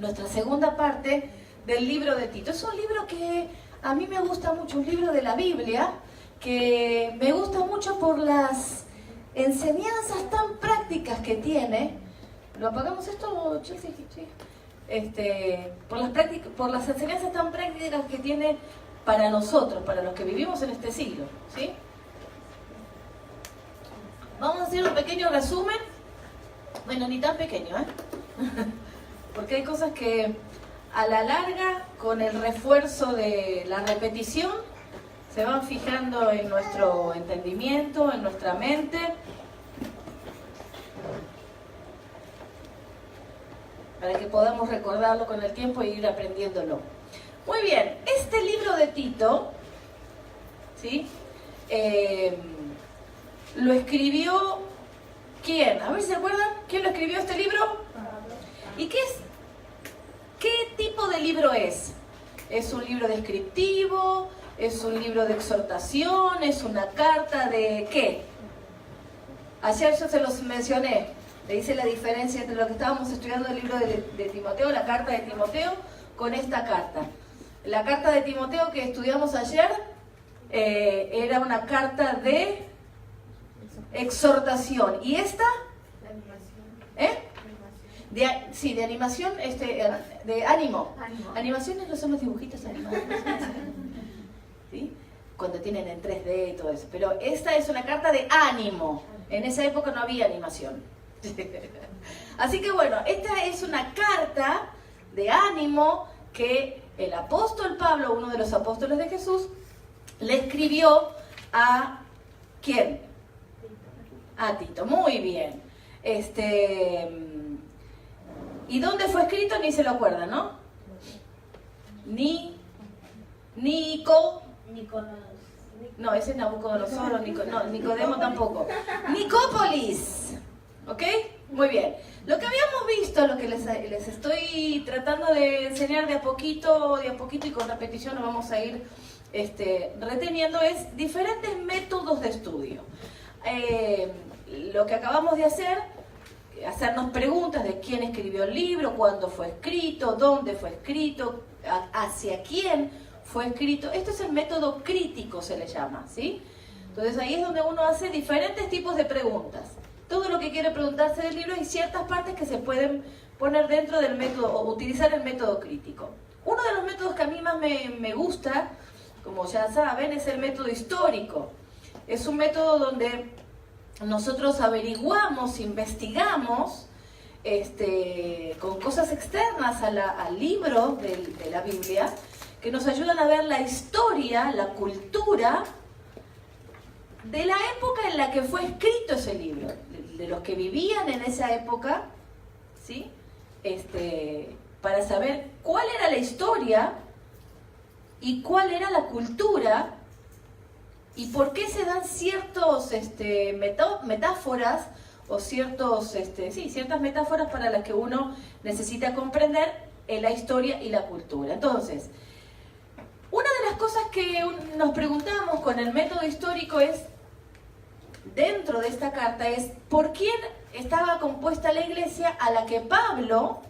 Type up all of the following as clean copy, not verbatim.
nuestra segunda parte del libro de Tito. Es un libro que a mí me gusta mucho, un libro de la Biblia, que me gusta mucho por las enseñanzas tan prácticas que tiene. ¿Lo apagamos esto, Chelsea? Sí. Por las enseñanzas tan prácticas que tiene para nosotros, para los que vivimos en este siglo, ¿sí? Vamos a hacer un pequeño resumen. Bueno, ni tan pequeño, porque hay cosas que a la larga, con el refuerzo de la repetición, se van fijando en nuestro entendimiento, en nuestra mente. Para que podamos recordarlo con el tiempo y ir aprendiéndolo. Muy bien, este libro de Tito, ¿sí? Lo escribió, ¿quién? A ver si se acuerdan, ¿quién lo escribió este libro? ¿Y qué tipo de libro es? ¿Es un libro descriptivo? ¿Es un libro de exhortación? ¿Es una carta de qué? Ayer yo se los mencioné. Le hice la diferencia entre lo que estábamos estudiando el libro de Timoteo, la carta de Timoteo, con esta carta. La carta de Timoteo que estudiamos ayer era una carta de exhortación. ¿Y esta? De animación, de ánimo. Animaciones no son los dibujitos animados. ¿Sí? Cuando tienen en 3D y todo eso. Pero esta es una carta de ánimo. En esa época no había animación. Así que bueno, esta es una carta de ánimo que el apóstol Pablo, uno de los apóstoles de Jesús, le escribió a ¿quién? A Tito. Muy bien. ¿Y dónde fue escrito? Ni se lo acuerda, ¿no? No, ese es Nabucodonosor, Nicodemo tampoco. Nicópolis. ¿Ok? Muy bien. Lo que habíamos visto, lo que les estoy tratando de enseñar de a poquito y con repetición lo vamos a ir reteniendo, es diferentes métodos de estudio. Lo que acabamos de hacernos preguntas de quién escribió el libro, cuándo fue escrito, dónde fue escrito, hacia quién fue escrito. Esto es el método crítico, se le llama, ¿sí? Entonces ahí es donde uno hace diferentes tipos de preguntas. Todo lo que quiere preguntarse del libro, hay ciertas partes que se pueden poner dentro del método o utilizar el método crítico. Uno de los métodos que a mí más me gusta, como ya saben, es el método histórico. Es un método donde nosotros averiguamos, investigamos con cosas externas al libro de la Biblia, que nos ayudan a ver la historia, la cultura de la época en la que fue escrito ese libro, de los que vivían en esa época, ¿sí? Para saber cuál era la historia y cuál era la cultura y por qué se dan ciertos metáforas o ciertas metáforas para las que uno necesita comprender la historia y la cultura. Entonces, una de las cosas que nos preguntamos con el método histórico es, dentro de esta carta, es ¿por quién estaba compuesta la iglesia a la que Pablo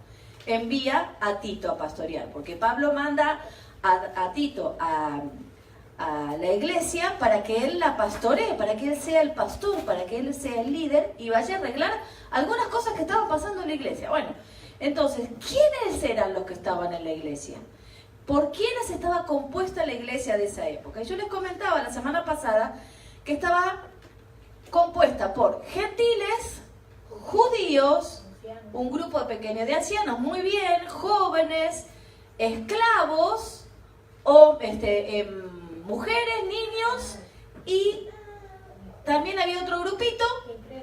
envía a Tito a pastorear? Porque Pablo manda a Tito a la iglesia para que él la pastoree, para que él sea el pastor, para que él sea el líder y vaya a arreglar algunas cosas que estaban pasando en la iglesia. Bueno, entonces, ¿quiénes eran los que estaban en la iglesia? ¿Por quiénes estaba compuesta la iglesia de esa época? Y yo les comentaba la semana pasada que estaba compuesta por gentiles, judíos, un grupo pequeño de ancianos, muy bien, jóvenes, esclavos, o mujeres, niños, y también había otro grupito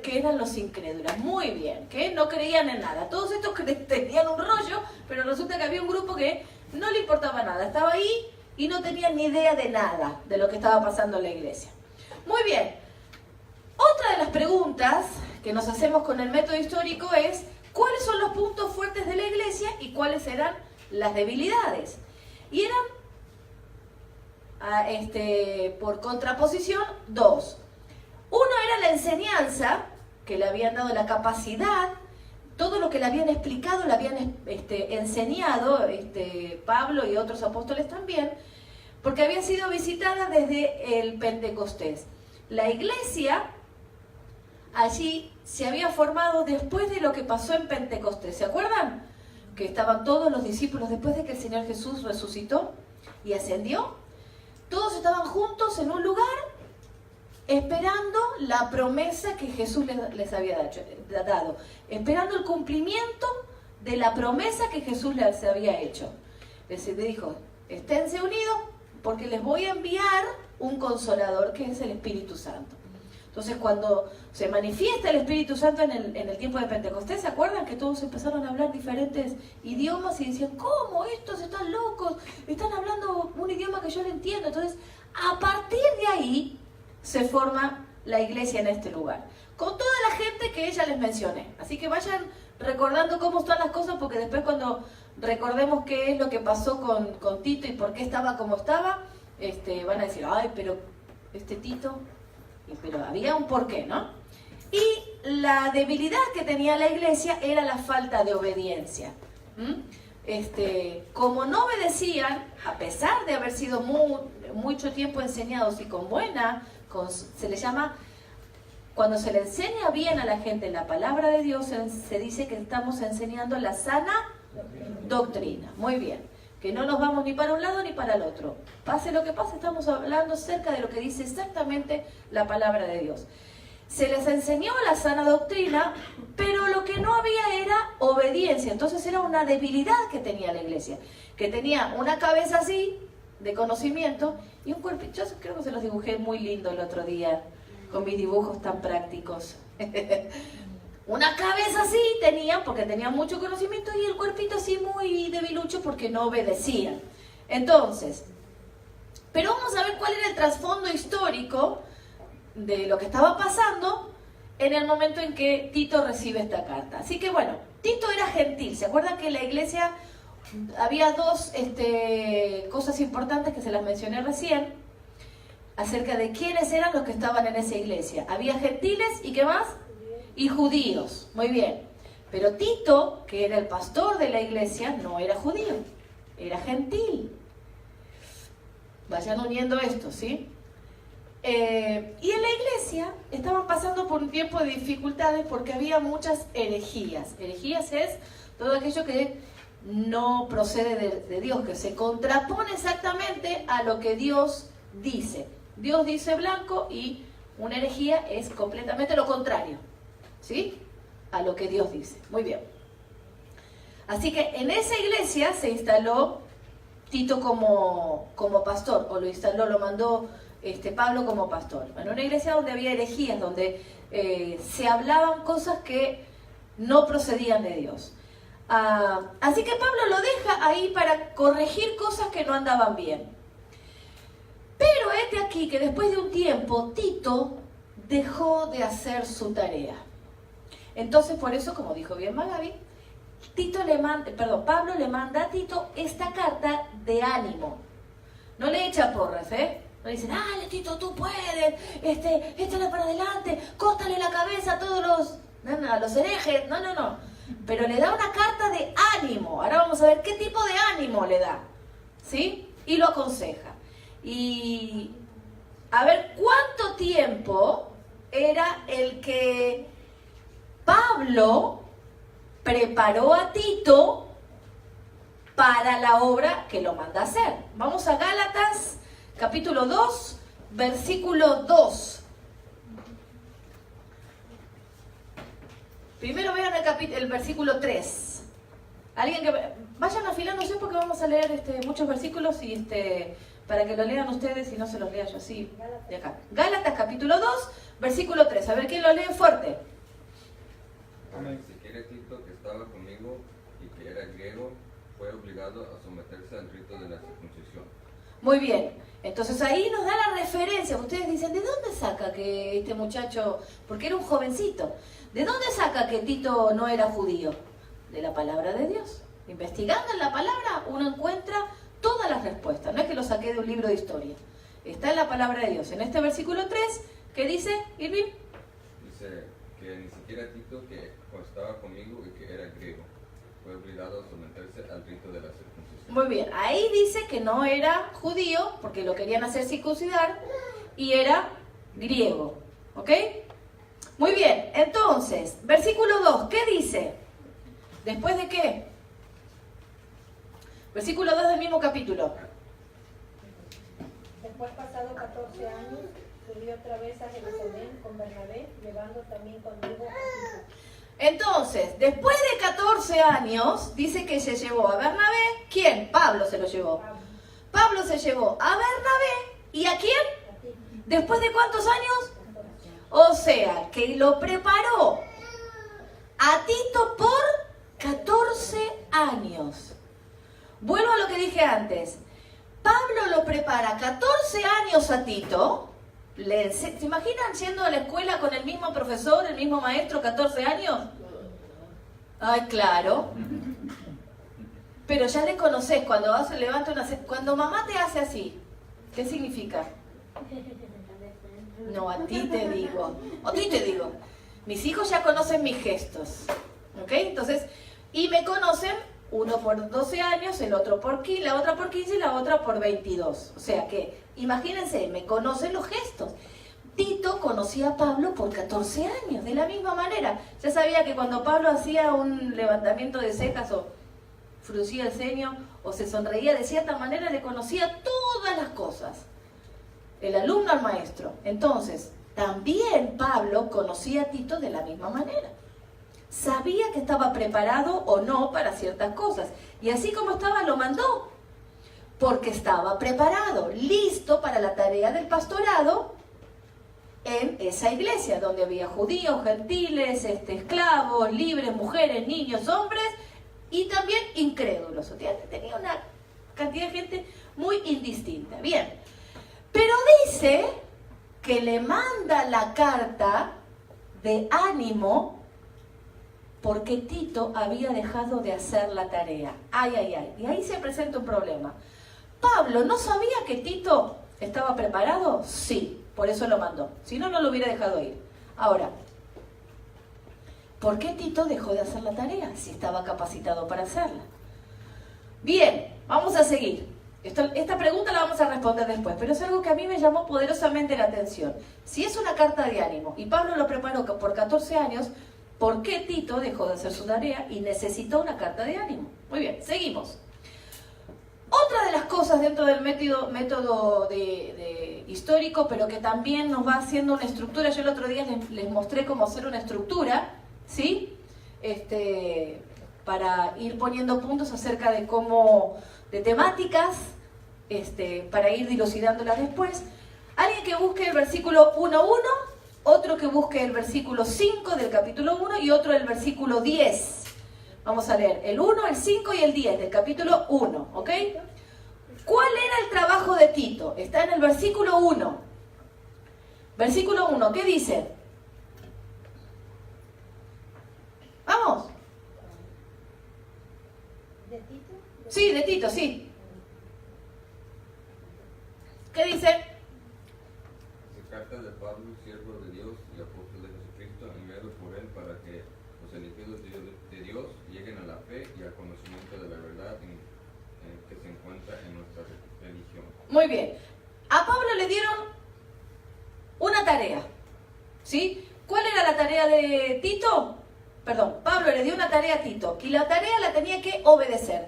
que eran los incrédulos, muy bien, que no creían en nada. Todos estos tenían un rollo, pero resulta que había un grupo que no le importaba nada, estaba ahí y no tenía ni idea de nada de lo que estaba pasando en la iglesia. Muy bien. Otra de las preguntas que nos hacemos con el método histórico es ¿cuáles son los puntos fuertes de la iglesia y cuáles eran las debilidades? Y eran, por contraposición, dos. Uno era la enseñanza, que le habían dado la capacidad todo lo que le habían explicado, le habían enseñado Pablo y otros apóstoles también, porque había sido visitada desde el Pentecostés. La iglesia allí se había formado después de lo que pasó en Pentecostés. ¿Se acuerdan? Que estaban todos los discípulos después de que el Señor Jesús resucitó y ascendió. Todos estaban juntos en un lugar esperando la promesa que Jesús les había dado, esperando el cumplimiento de la promesa que Jesús les había hecho. Les dijo, esténse unidos porque les voy a enviar un consolador que es el Espíritu Santo. Entonces cuando se manifiesta el Espíritu Santo en el tiempo de Pentecostés, ¿se acuerdan que todos empezaron a hablar diferentes idiomas y decían, ¿cómo? Estos están locos, están hablando un idioma que yo no entiendo? Entonces, a partir de ahí se forma la iglesia en este lugar, con toda la gente que ella les mencioné. Así que vayan recordando cómo están las cosas, porque después cuando recordemos qué es lo que pasó con Tito y por qué estaba como estaba, van a decir, ay, pero Tito, pero había un porqué, ¿no? Y la debilidad que tenía la iglesia era la falta de obediencia. Como no obedecían, a pesar de haber sido mucho tiempo enseñados y se le llama, cuando se le enseña bien a la gente la palabra de Dios, se dice que estamos enseñando la sana doctrina. Muy bien, que no nos vamos ni para un lado ni para el otro. Pase lo que pase, estamos hablando cerca de lo que dice exactamente la palabra de Dios. Se les enseñó la sana doctrina, pero lo que no había era obediencia. Entonces era una debilidad que tenía la iglesia, que tenía una cabeza así, de conocimiento, y un cuerpo. Yo creo que se los dibujé muy lindo el otro día, con mis dibujos tan prácticos. Una cabeza así tenían, porque tenían mucho conocimiento, y el cuerpito así muy debilucho, porque no obedecían. Entonces, pero vamos a ver cuál era el trasfondo histórico de lo que estaba pasando en el momento en que Tito recibe esta carta. Así que bueno, Tito era gentil. ¿Se acuerdan que en la iglesia había dos cosas importantes que se las mencioné recién, acerca de quiénes eran los que estaban en esa iglesia? Había gentiles y ¿qué más? Y judíos. Muy bien. Pero Tito, que era el pastor de la iglesia, no era judío, era gentil. Vayan uniendo esto, ¿sí? Y en la iglesia estaban pasando por un tiempo de dificultades porque había muchas herejías. Herejías es todo aquello que no procede de Dios, que se contrapone exactamente a lo que Dios dice. Dios dice blanco y una herejía es completamente lo contrario, ¿sí? A lo que Dios dice. Muy bien. Así que en esa iglesia se instaló Tito como pastor, o lo mandó Pablo como pastor. En una iglesia donde había herejías, donde se hablaban cosas que no procedían de Dios. Así que Pablo lo deja ahí para corregir cosas que no andaban bien. Pero este aquí que después de un tiempo Tito dejó de hacer su tarea. Entonces por eso, como dijo bien Magabi, Pablo le manda a Tito esta carta de ánimo. No le echa porras, no le dice, dale Tito, tú puedes, échale para adelante, cóstale la cabeza a todos los herejes. No. Pero le da una carta de ánimo. Ahora vamos a ver qué tipo de ánimo le da, ¿sí? Y lo aconseja. Y a ver cuánto tiempo era el que Pablo preparó a Tito para la obra que lo manda a hacer. Vamos a Gálatas, capítulo 2, versículo 2. Primero vean el versículo 3. Alguien que vayan afilándose porque vamos a leer muchos versículos y para que lo lean ustedes y no se los lea yo así de acá. Gálatas capítulo 2, versículo 3. A ver quién lo lee fuerte. Amén. Si quiere Tito, que estaba conmigo y que era griego, fue obligado a someterse al rito de la circuncisión. Muy bien. Entonces ahí nos da la referencia. Ustedes dicen, ¿de dónde saca que este muchacho, porque era un jovencito, ¿de dónde saca que Tito no era judío? De la palabra de Dios. Investigando en la palabra uno encuentra todas las respuestas. No es que lo saqué de un libro de historia. Está en la palabra de Dios. En este versículo 3, ¿qué dice, Irving? Dice, que ni siquiera Tito, que estaba conmigo y que era griego, fue obligado a someterse al rito de la circuncisión. Muy bien, ahí dice que no era judío, porque lo querían hacer circuncidar, y era griego, ¿ok? Muy bien, entonces, versículo 2, ¿qué dice? ¿Después de qué? Versículo 2 del mismo capítulo. Después, pasado 14 años, subí otra vez a Jerusalén con Bernabé, llevando también conmigo a Tito. Entonces, después de 14 años, dice que se llevó a Bernabé. ¿Quién? Pablo se lo llevó. Pablo se llevó a Bernabé. ¿Y a quién? A Tito. ¿Después de cuántos años? O sea, que lo preparó a Tito por 14 años. Vuelvo a lo que dije antes. Pablo lo prepara 14 años a Tito. ¿Se imaginan yendo a la escuela con el mismo profesor, el mismo maestro, 14 años? Ay, claro. Pero ya le conocés, cuando cuando mamá te hace así, ¿qué significa? No, a ti te digo. A ti te digo. Mis hijos ya conocen mis gestos. ¿Ok? Entonces, y me conocen uno por 12 años, el otro por 15, la otra por 15 y la otra por 22. O sea que, imagínense, me conocen los gestos. Tito conocía a Pablo por 14 años, de la misma manera. Ya sabía que cuando Pablo hacía un levantamiento de cejas o fruncía el ceño o se sonreía de cierta manera, le conocía todas las cosas. El alumno al maestro. Entonces, también Pablo conocía a Tito de la misma manera. Sabía que estaba preparado o no para ciertas cosas. Y así como estaba, lo mandó. Porque estaba preparado, listo para la tarea del pastorado en esa iglesia, donde había judíos, gentiles, esclavos, libres, mujeres, niños, hombres y también incrédulos. O sea, tenía una cantidad de gente muy indistinta. Bien, pero dice que le manda la carta de ánimo porque Tito había dejado de hacer la tarea. Ay, ay, ay. Y ahí se presenta un problema. ¿Pablo no sabía que Tito estaba preparado? Sí, por eso lo mandó. Si no, no lo hubiera dejado ir. Ahora, ¿por qué Tito dejó de hacer la tarea si estaba capacitado para hacerla? Bien, vamos a seguir. Esta pregunta la vamos a responder después, pero es algo que a mí me llamó poderosamente la atención. Si es una carta de ánimo y Pablo lo preparó por 14 años, ¿por qué Tito dejó de hacer su tarea y necesitó una carta de ánimo? Muy bien, seguimos. Otra de las cosas dentro del método histórico, pero que también nos va haciendo una estructura, yo el otro día les mostré cómo hacer una estructura, ¿sí? Para ir poniendo puntos acerca de de temáticas, para ir dilucidándolas después. Alguien que busque el versículo 1.1, otro que busque el versículo 5 del capítulo 1 y otro el versículo 10. Vamos a leer el 1, el 5 y el 10 del capítulo 1, ¿ok? ¿Cuál era el trabajo de Tito? Está en el versículo 1. Versículo 1, ¿qué dice? Vamos. ¿De Tito? Sí, de Tito, sí. ¿Qué dice? Carta de Pablo, siervo de Dios y apóstol de Jesucristo, enviado por él para que los elegidos de Dios lleguen a la fe y al conocimiento de la verdad que se encuentra en nuestra religión. Muy bien. A Pablo le dieron una tarea, ¿sí? ¿Cuál era la tarea de Tito? Perdón, Pablo le dio una tarea a Tito y la tarea la tenía que obedecer.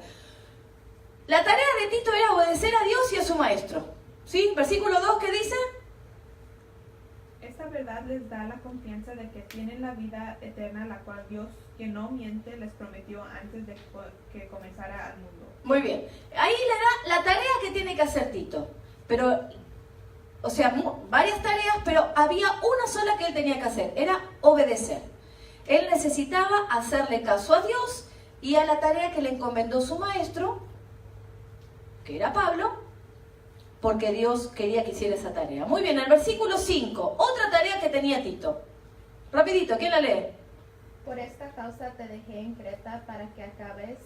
La tarea de Tito era obedecer a Dios y a su maestro, ¿sí? Versículo 2, ¿qué dice? Esta verdad les da la confianza de que tienen la vida eterna, la cual Dios, que no miente, les prometió antes de que comenzara el mundo. Muy bien. Ahí le da la tarea que tiene que hacer Tito. Pero, o sea, varias tareas, pero había una sola que él tenía que hacer. Era obedecer. Él necesitaba hacerle caso a Dios y a la tarea que le encomendó su maestro, que era Pablo, porque Dios quería que hiciera esa tarea. Muy bien, el versículo 5, otra tarea que tenía Tito. Rapidito, ¿quién la lee? Por esta causa te dejé en Creta para que acabes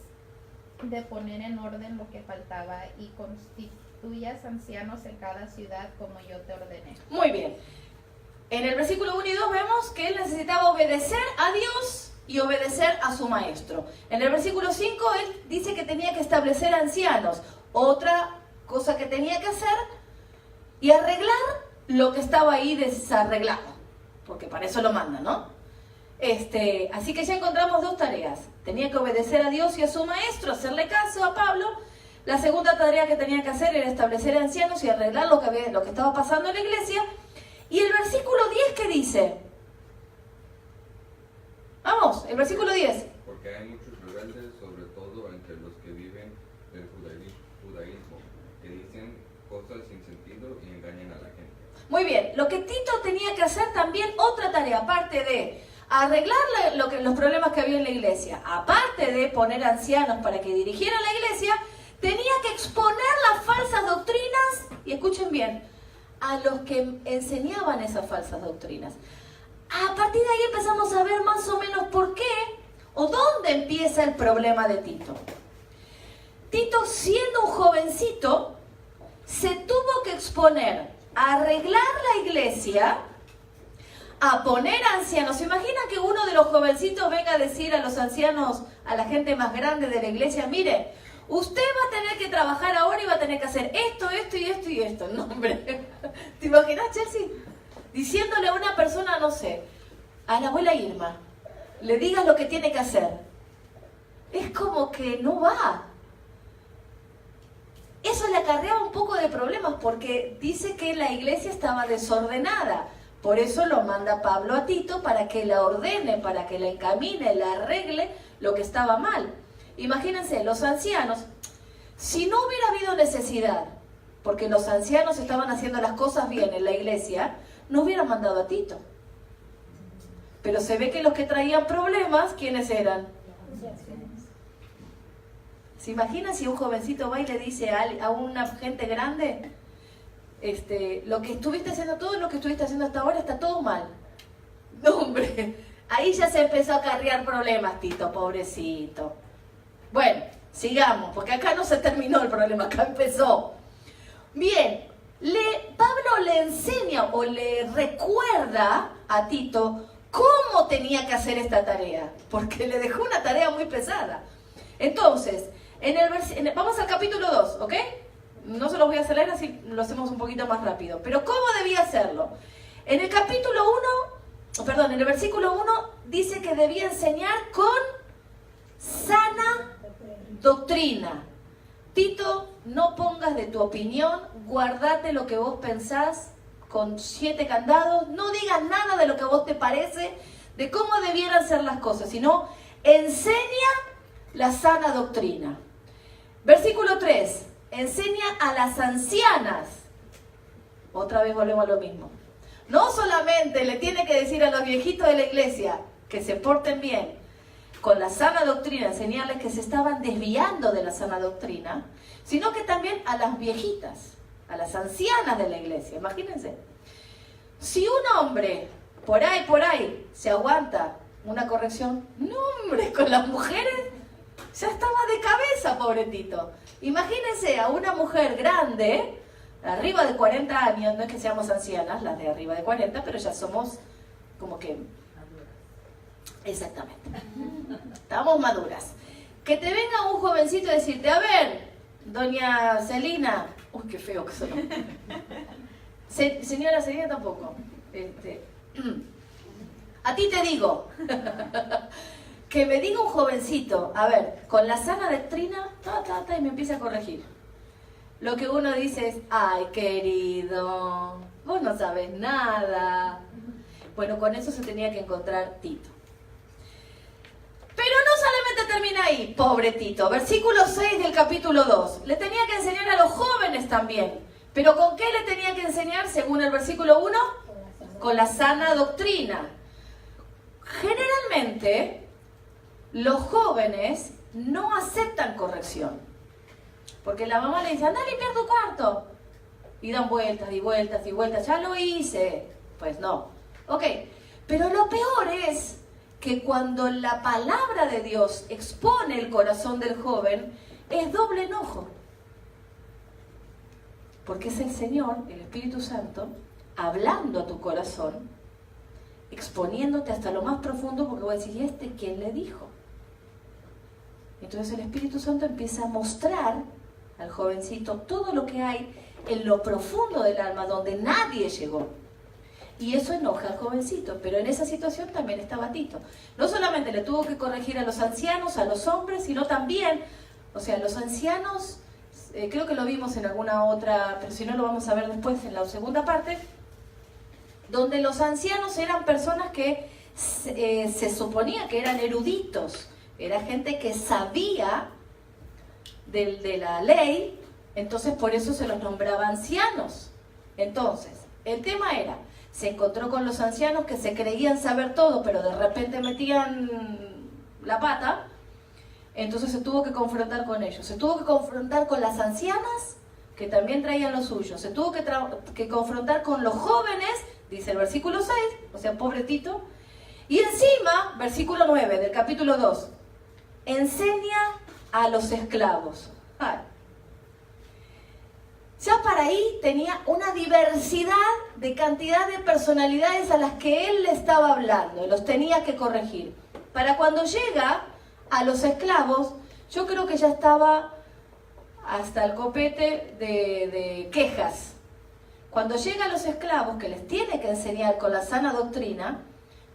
de poner en orden lo que faltaba y constituyas ancianos en cada ciudad como yo te ordené. Muy bien. En el versículo 1 y 2 vemos que él necesitaba obedecer a Dios y obedecer a su maestro. En el versículo 5 él dice que tenía que establecer ancianos. Otra cosa que tenía que hacer y arreglar lo que estaba ahí desarreglado. Porque para eso lo manda, ¿no? Así que ya encontramos dos tareas. Tenía que obedecer a Dios y a su maestro, hacerle caso a Pablo. La segunda tarea que tenía que hacer era establecer ancianos y arreglar lo que estaba pasando en la iglesia. Y el versículo 10, ¿qué dice? Vamos, el versículo 10. Porque hay muchos rebeldes, sobre todo entre los que viven del judaísmo, que dicen cosas sin sentido y engañan a la gente. Muy bien, lo que Tito tenía que hacer también, otra tarea, aparte de arreglar los problemas que había en la iglesia, aparte de poner ancianos para que dirigieran la iglesia, tenía que exponer las falsas doctrinas, y escuchen bien, a los que enseñaban esas falsas doctrinas. A partir de ahí empezamos a ver más o menos por qué o dónde empieza el problema de Tito. Tito, siendo un jovencito, se tuvo que exponer a arreglar la iglesia, a poner ancianos. ¿Se imaginan que uno de los jovencitos venga a decir a los ancianos, a la gente más grande de la iglesia, mire, usted va a tener que trabajar ahora y va a tener que hacer esto, esto y esto y esto? No, hombre. ¿Te imaginas, Chelsea? Diciéndole a una persona, no sé, a la abuela Irma, le digas lo que tiene que hacer. Es como que no va. Eso le acarreaba un poco de problemas porque dice que la iglesia estaba desordenada. Por eso lo manda Pablo a Tito para que la ordene, para que la encamine, la arregle lo que estaba mal. Imagínense, los ancianos, si no hubiera habido necesidad, porque los ancianos estaban haciendo las cosas bien en la iglesia, no hubieran mandado a Tito. Pero se ve que los que traían problemas, ¿quiénes eran? ¿Se imagina si un jovencito va y le dice a una gente grande, lo que estuviste haciendo, todo lo que estuviste haciendo hasta ahora está todo mal? No, hombre, ahí ya se empezó a acarrear problemas, Tito, pobrecito. Bueno, sigamos, porque acá no se terminó el problema, acá empezó. Bien, Pablo le enseña o le recuerda a Tito cómo tenía que hacer esta tarea, porque le dejó una tarea muy pesada. Entonces, vamos al capítulo 2, ¿ok? No se los voy a hacer leer, así lo hacemos un poquito más rápido. Pero ¿cómo debía hacerlo? En el versículo 1 dice que debía enseñar con sana doctrina. Tito, no pongas de tu opinión, guardate lo que vos pensás con 7 candados, no digas nada de lo que a vos te parece, de cómo debieran ser las cosas, sino enseña la sana doctrina. Versículo 3, enseña a las ancianas. Otra vez volvemos a lo mismo. No solamente le tiene que decir a los viejitos de la iglesia que se porten bien con la sana doctrina, enseñarles que se estaban desviando de la sana doctrina, sino que también a las viejitas, a las ancianas de la iglesia. Imagínense, si un hombre por ahí se aguanta una corrección, no, hombre, con las mujeres ya estaba de cabeza, pobretito. Imagínense a una mujer grande, arriba de 40 años, no es que seamos ancianas, las de arriba de 40, pero ya somos como que... Exactamente. Estamos maduras. Que te venga un jovencito a decirte, a ver, doña Celina, uy, qué feo que sonó. Señora Celina tampoco. A ti te digo, que me diga un jovencito, a ver, con la sana doctrina, y me empieza a corregir. Lo que uno dice es, ay, querido, vos no sabes nada. Bueno, con eso se tenía que encontrar Tito. Pero no solamente termina ahí, pobre Tito. Versículo 6 del capítulo 2. Le tenía que enseñar a los jóvenes también. ¿Pero con qué le tenía que enseñar según el versículo 1? Con la sana doctrina. Generalmente, los jóvenes no aceptan corrección. Porque la mamá le dice, anda a limpiar tu cuarto. Y dan vueltas y vueltas y vueltas. Ya lo hice. Pues no. Ok. Pero lo peor es que cuando la palabra de Dios expone el corazón del joven, es doble enojo. Porque es el Señor, el Espíritu Santo, hablando a tu corazón exponiéndote hasta lo más profundo, porque voy a decir, ¿y este quién le dijo? Entonces el Espíritu Santo empieza a mostrar al jovencito todo lo que hay en lo profundo del alma, donde nadie llegó. Y eso enoja al jovencito, pero en esa situación también estaba Tito. No solamente le tuvo que corregir a los ancianos, a los hombres, sino también, o sea, los ancianos, creo que lo vimos en alguna otra, pero si no lo vamos a ver después en la segunda parte, donde los ancianos eran personas que se suponía que eran eruditos, era gente que sabía de la ley, entonces por eso se los nombraba ancianos. Entonces, el tema era, se encontró con los ancianos que se creían saber todo, pero de repente metían la pata, entonces se tuvo que confrontar con ellos. Se tuvo que confrontar con las ancianas, que también traían lo suyo. Se tuvo que confrontar con los jóvenes, dice el versículo 6, o sea, pobre Tito. Y encima, versículo 9 del capítulo 2, enseña a los esclavos. Ay. Ya para ahí tenía una diversidad de cantidad de personalidades a las que él le estaba hablando y los tenía que corregir. Para cuando llega a los esclavos, yo creo que ya estaba hasta el copete de quejas. Cuando llega a los esclavos, que les tiene que enseñar con la sana doctrina,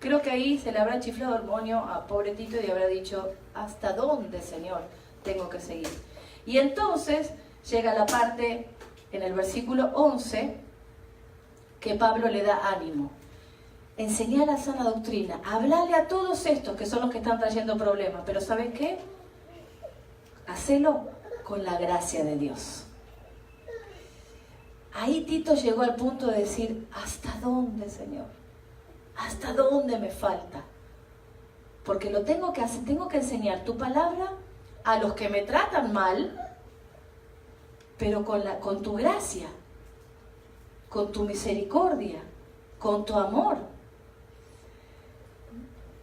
creo que ahí se le habrá chiflado el moño a pobre Tito y habrá dicho, ¿hasta dónde, Señor, tengo que seguir? Y entonces llega la parte en el versículo 11 que Pablo le da ánimo. Enseñar la sana doctrina, hablarle a todos estos que son los que están trayendo problemas, pero ¿saben qué? Hacelo con la gracia de Dios. Ahí Tito llegó al punto de decir, ¿hasta dónde, Señor? ¿Hasta dónde me falta? Porque lo tengo que hacer, tengo que enseñar tu palabra a los que me tratan mal, pero con tu gracia, con tu misericordia, con tu amor.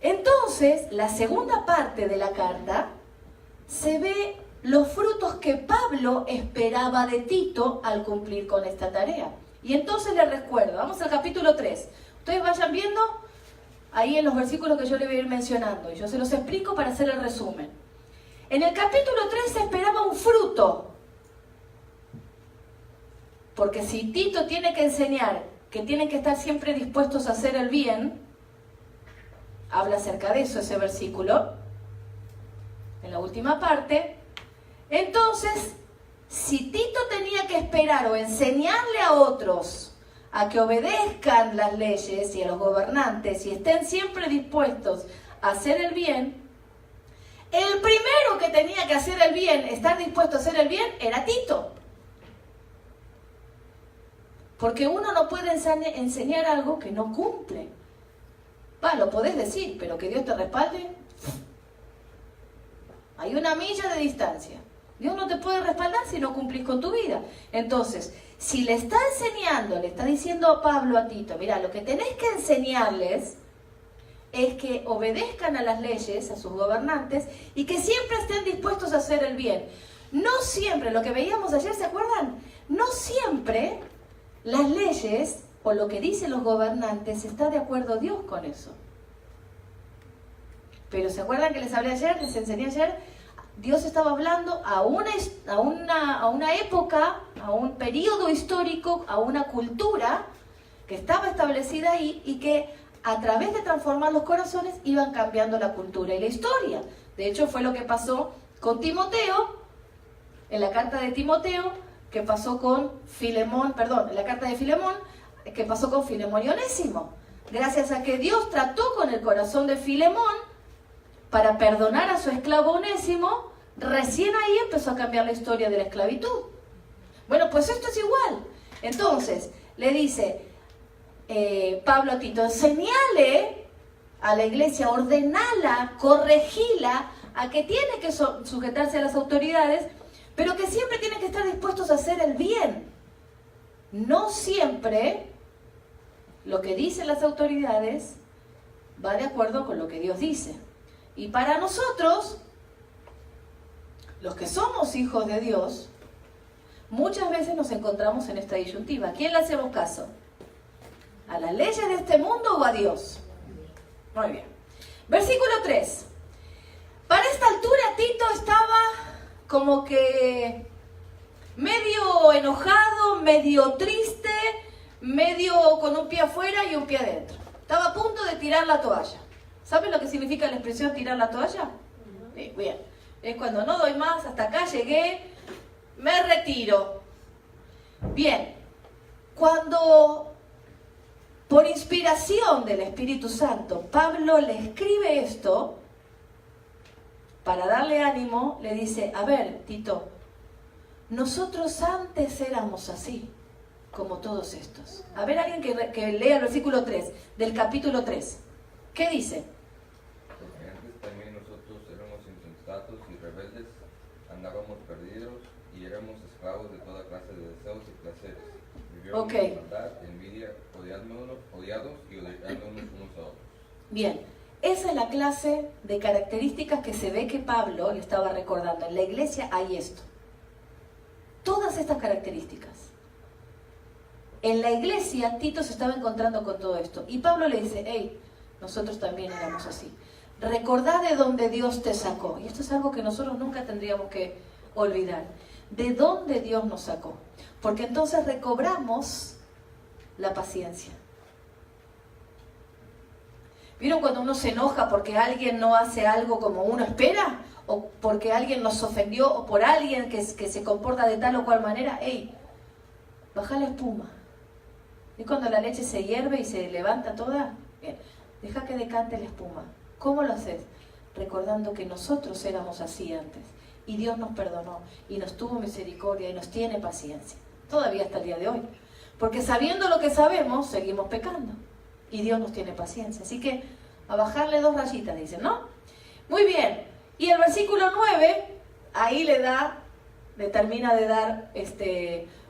Entonces, la segunda parte de la carta se ve los frutos que Pablo esperaba de Tito al cumplir con esta tarea. Y entonces le recuerdo, vamos al capítulo 3. Ustedes vayan viendo ahí en los versículos que yo les voy a ir mencionando, y yo se los explico para hacer el resumen. En el capítulo 3 se esperaba un fruto. Porque si Tito tiene que enseñar que tienen que estar siempre dispuestos a hacer el bien, habla acerca de eso ese versículo, en la última parte. Entonces, si Tito tenía que esperar o enseñarle a otros a que obedezcan las leyes y a los gobernantes y estén siempre dispuestos a hacer el bien, el primero que tenía que hacer el bien, estar dispuesto a hacer el bien, era Tito. Porque uno no puede enseñar algo que no cumple. Lo podés decir, pero que Dios te respalde. Hay una milla de distancia. Dios no te puede respaldar si no cumplís con tu vida. Entonces, si le está enseñando, le está diciendo a Pablo a Tito, mira, lo que tenés que enseñarles es que obedezcan a las leyes, a sus gobernantes, y que siempre estén dispuestos a hacer el bien. No siempre, lo que veíamos ayer, ¿se acuerdan? No siempre las leyes o lo que dicen los gobernantes está de acuerdo Dios con eso. Pero ¿se acuerdan que les hablé ayer, les enseñé ayer? Dios estaba hablando a una época, a un periodo histórico, a una cultura que estaba establecida ahí y que a través de transformar los corazones iban cambiando la cultura y la historia. De hecho, fue lo que pasó con Timoteo, en la carta de Timoteo, que pasó con Filemón, en la carta de Filemón, que pasó con Filemón y Onésimo. Gracias a que Dios trató con el corazón de Filemón para perdonar a su esclavo Onésimo, recién ahí empezó a cambiar la historia de la esclavitud. Bueno, pues esto es igual. Entonces, le dice Pablo a Tito, enseñale a la iglesia, ordenala, corregila, a que tiene que sujetarse a las autoridades, pero que siempre tienen que estar dispuestos a hacer el bien. No siempre lo que dicen las autoridades va de acuerdo con lo que Dios dice. Y para nosotros, los que somos hijos de Dios, muchas veces nos encontramos en esta disyuntiva. ¿A quién le hacemos caso? ¿A las leyes de este mundo o a Dios? Muy bien. Versículo 3. Para esta altura Tito estaba como que medio enojado, medio triste, medio con un pie afuera y un pie adentro. Estaba a punto de tirar la toalla. ¿Saben lo que significa la expresión tirar la toalla? Sí, bien. Es cuando no doy más, hasta acá llegué, me retiro. Bien. Cuando por inspiración del Espíritu Santo Pablo le escribe esto, para darle ánimo, le dice, a ver, Tito, nosotros antes éramos así, como todos estos. A ver, alguien que lea el versículo 3, del capítulo 3. ¿Qué dice? Porque antes también nosotros éramos insensatos y rebeldes, andábamos perdidos y éramos esclavos de toda clase de deseos y placeres. Vivíamos en maldad, envidia, odiados y odiándonos unos a otros. Bien, esa es la clase de características que se ve que Pablo le estaba recordando. En la iglesia hay esto. Todas estas características. En la iglesia Tito se estaba encontrando con todo esto. Y Pablo le dice, hey, nosotros también éramos así. Recordá de dónde Dios te sacó. Y esto es algo que nosotros nunca tendríamos que olvidar. De dónde Dios nos sacó. Porque entonces recobramos la paciencia. ¿Vieron cuando uno se enoja porque alguien no hace algo como uno espera? O porque alguien nos ofendió, o por alguien que se comporta de tal o cual manera. ¡Ey! Baja la espuma. ¿Es cuando la leche se hierve y se levanta toda? Bien. Deja que decante la espuma. ¿Cómo lo haces? Recordando que nosotros éramos así antes. Y Dios nos perdonó. Y nos tuvo misericordia. Y nos tiene paciencia. Todavía hasta el día de hoy. Porque sabiendo lo que sabemos, seguimos pecando. Y Dios nos tiene paciencia. Así que a bajarle 2 rayitas, dicen, ¿no? Muy bien. Y el versículo 9, ahí le termina de dar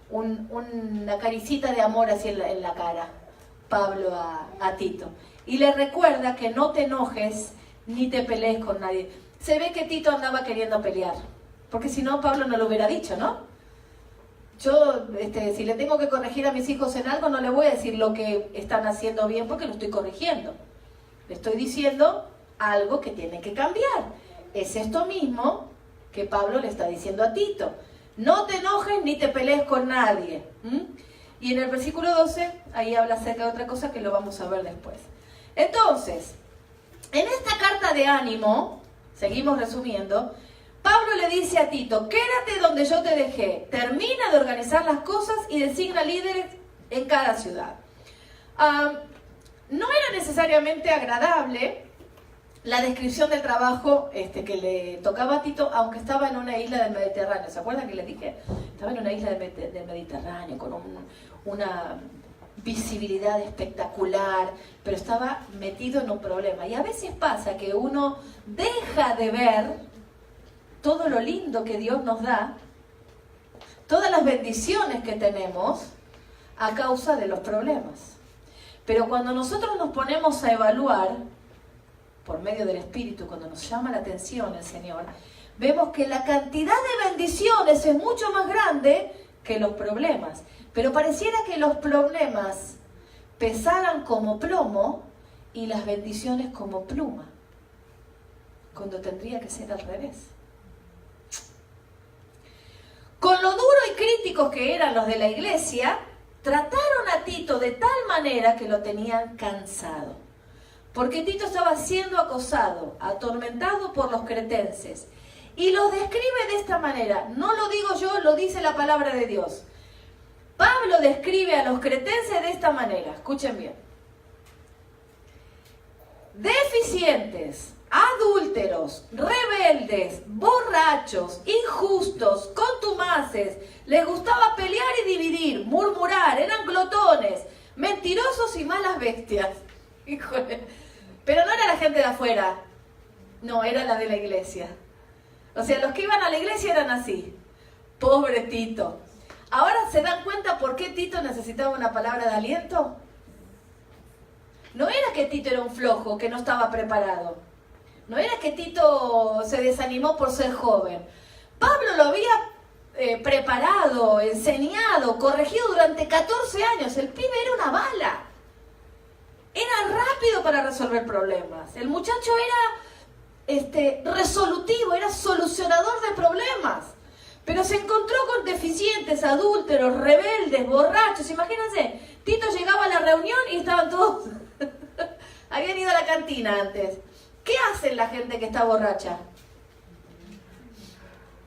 una caricita de amor así en la cara, Pablo a Tito. Y le recuerda que no te enojes ni te pelees con nadie. Se ve que Tito andaba queriendo pelear. Porque si no, Pablo no lo hubiera dicho, ¿no? Yo, si le tengo que corregir a mis hijos en algo, no le voy a decir lo que están haciendo bien porque lo estoy corrigiendo. Le estoy diciendo algo que tiene que cambiar. Es esto mismo que Pablo le está diciendo a Tito. No te enojes ni te pelees con nadie. Y en el versículo 12, ahí habla acerca de otra cosa que lo vamos a ver después. Entonces, en esta carta de ánimo, seguimos resumiendo, Pablo le dice a Tito, quédate donde yo te dejé, termina de organizar las cosas y designa líderes en cada ciudad. No era necesariamente agradable la descripción del trabajo que le tocaba a Tito, aunque estaba en una isla del Mediterráneo. ¿Se acuerdan que le dije? Estaba en una isla del Mediterráneo con una visibilidad espectacular, pero estaba metido en un problema. Y a veces pasa que uno deja de ver todo lo lindo que Dios nos da, todas las bendiciones que tenemos a causa de los problemas. Pero cuando nosotros nos ponemos a evaluar, por medio del Espíritu, cuando nos llama la atención el Señor, vemos que la cantidad de bendiciones es mucho más grande que los problemas. Pero pareciera que los problemas pesaran como plomo y las bendiciones como pluma, cuando tendría que ser al revés. Con lo duro y críticos que eran los de la iglesia, trataron a Tito de tal manera que lo tenían cansado. Porque Tito estaba siendo acosado, atormentado por los cretenses. Y los describe de esta manera. No lo digo yo, lo dice la palabra de Dios. Pablo describe a los cretenses de esta manera. Escuchen bien. Deficientes, adúlteros, rebeldes, borrachos, injustos, contumaces, les gustaba pelear y dividir, murmurar, eran glotones, mentirosos y malas bestias. Híjole. Pero no era la gente de afuera, no, era la de la iglesia. O sea, los que iban a la iglesia eran así. Pobre Tito. ¿Ahora se dan cuenta por qué Tito necesitaba una palabra de aliento? No era que Tito era un flojo, que no estaba preparado. No era que Tito se desanimó por ser joven. Pablo lo había preparado, enseñado, corregido durante 14 años. El pibe era una bala. Era rápido para resolver problemas. El muchacho era resolutivo, era solucionador de problemas. Pero se encontró con deficientes, adúlteros, rebeldes, borrachos. Imagínense, Tito llegaba a la reunión y estaban todos... Habían ido a la cantina antes. ¿Qué hacen la gente que está borracha?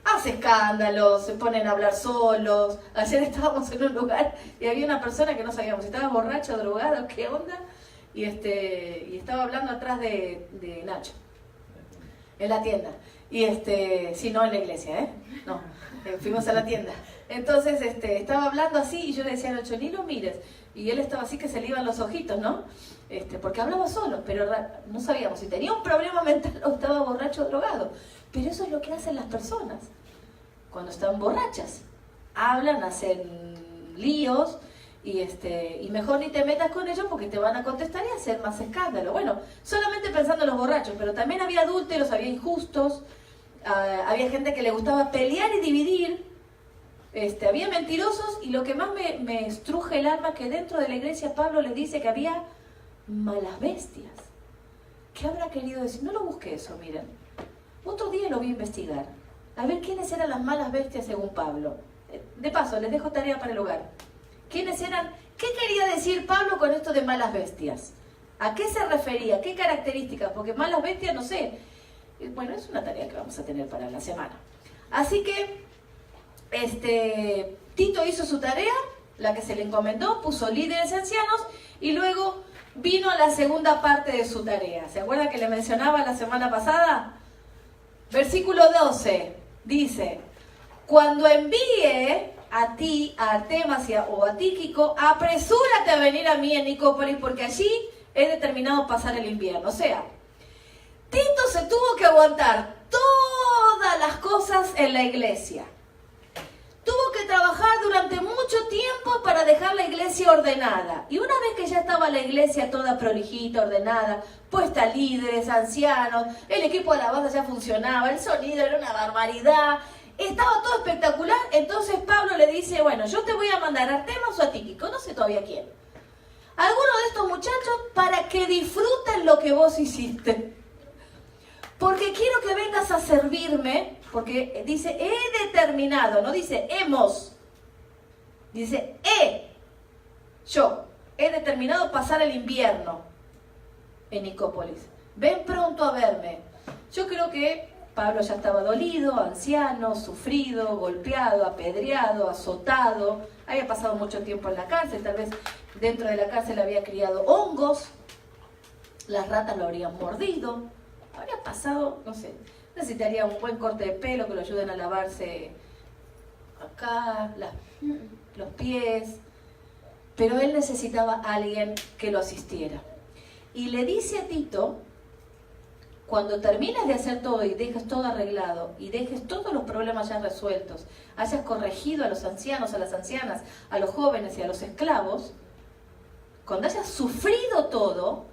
Hace escándalos, se ponen a hablar solos. Ayer estábamos en un lugar y había una persona que no sabíamos si estaba borracha o drogada o qué onda. Y estaba hablando atrás de Nacho, en la tienda. Sí, no en la iglesia, no. Fuimos a la tienda. Entonces estaba hablando así y yo le decía a Nacho, ni lo mires. Y él estaba así que se le iban los ojitos, ¿no? Porque hablaba solo, pero no sabíamos si tenía un problema mental o estaba borracho o drogado. Pero eso es lo que hacen las personas cuando están borrachas. Hablan, hacen líos y mejor ni te metas con ellos porque te van a contestar y hacer más escándalo. Bueno, solamente pensando en los borrachos, pero también había adúlteros, había injustos, había gente que le gustaba pelear y dividir, había mentirosos y lo que más me estruje el alma que dentro de la iglesia Pablo les dice que había malas bestias. ¿Qué habrá querido decir? No lo busqué eso, miren. Otro día lo voy a investigar. A ver quiénes eran las malas bestias según Pablo. De paso, les dejo tarea para el hogar. ¿Quiénes eran? ¿Qué quería decir Pablo con esto de malas bestias? ¿A qué se refería? ¿Qué características? Porque malas bestias, no sé. Bueno, es una tarea que vamos a tener para la semana. Así que, Tito hizo su tarea, la que se le encomendó, puso líderes ancianos y luego vino a la segunda parte de su tarea. ¿Se acuerdan que le mencionaba la semana pasada? Versículo 12 dice: cuando envíe a ti, a Artemas o a Tíquico, apresúrate a venir a mí en Nicópolis, porque allí he determinado pasar el invierno. O sea, Tito se tuvo que aguantar todas las cosas en la iglesia. Tuvo que trabajar durante mucho tiempo para dejar la iglesia ordenada. Y una vez que ya estaba la iglesia toda prolijita, ordenada, puesta líderes, ancianos, el equipo de alabanza ya funcionaba, el sonido era una barbaridad, estaba todo espectacular, entonces Pablo le dice, bueno, yo te voy a mandar a Artemas o a Tíquico, no sé todavía quién. Alguno de estos muchachos para que disfruten lo que vos hiciste. Porque quiero que vengas a servirme, porque dice, he determinado, no dice hemos, dice yo he determinado pasar el invierno en Nicópolis. Ven pronto a verme. Yo creo que Pablo ya estaba dolido, anciano, sufrido, golpeado, apedreado, azotado, había pasado mucho tiempo en la cárcel, tal vez dentro de la cárcel había criado hongos, las ratas lo habrían mordido. Habría pasado, no sé, necesitaría un buen corte de pelo que lo ayuden a lavarse acá, los pies, pero él necesitaba a alguien que lo asistiera. Y le dice a Tito, cuando termines de hacer todo y dejes todo arreglado y dejes todos los problemas ya resueltos, hayas corregido a los ancianos, a las ancianas, a los jóvenes y a los esclavos, cuando hayas sufrido todo,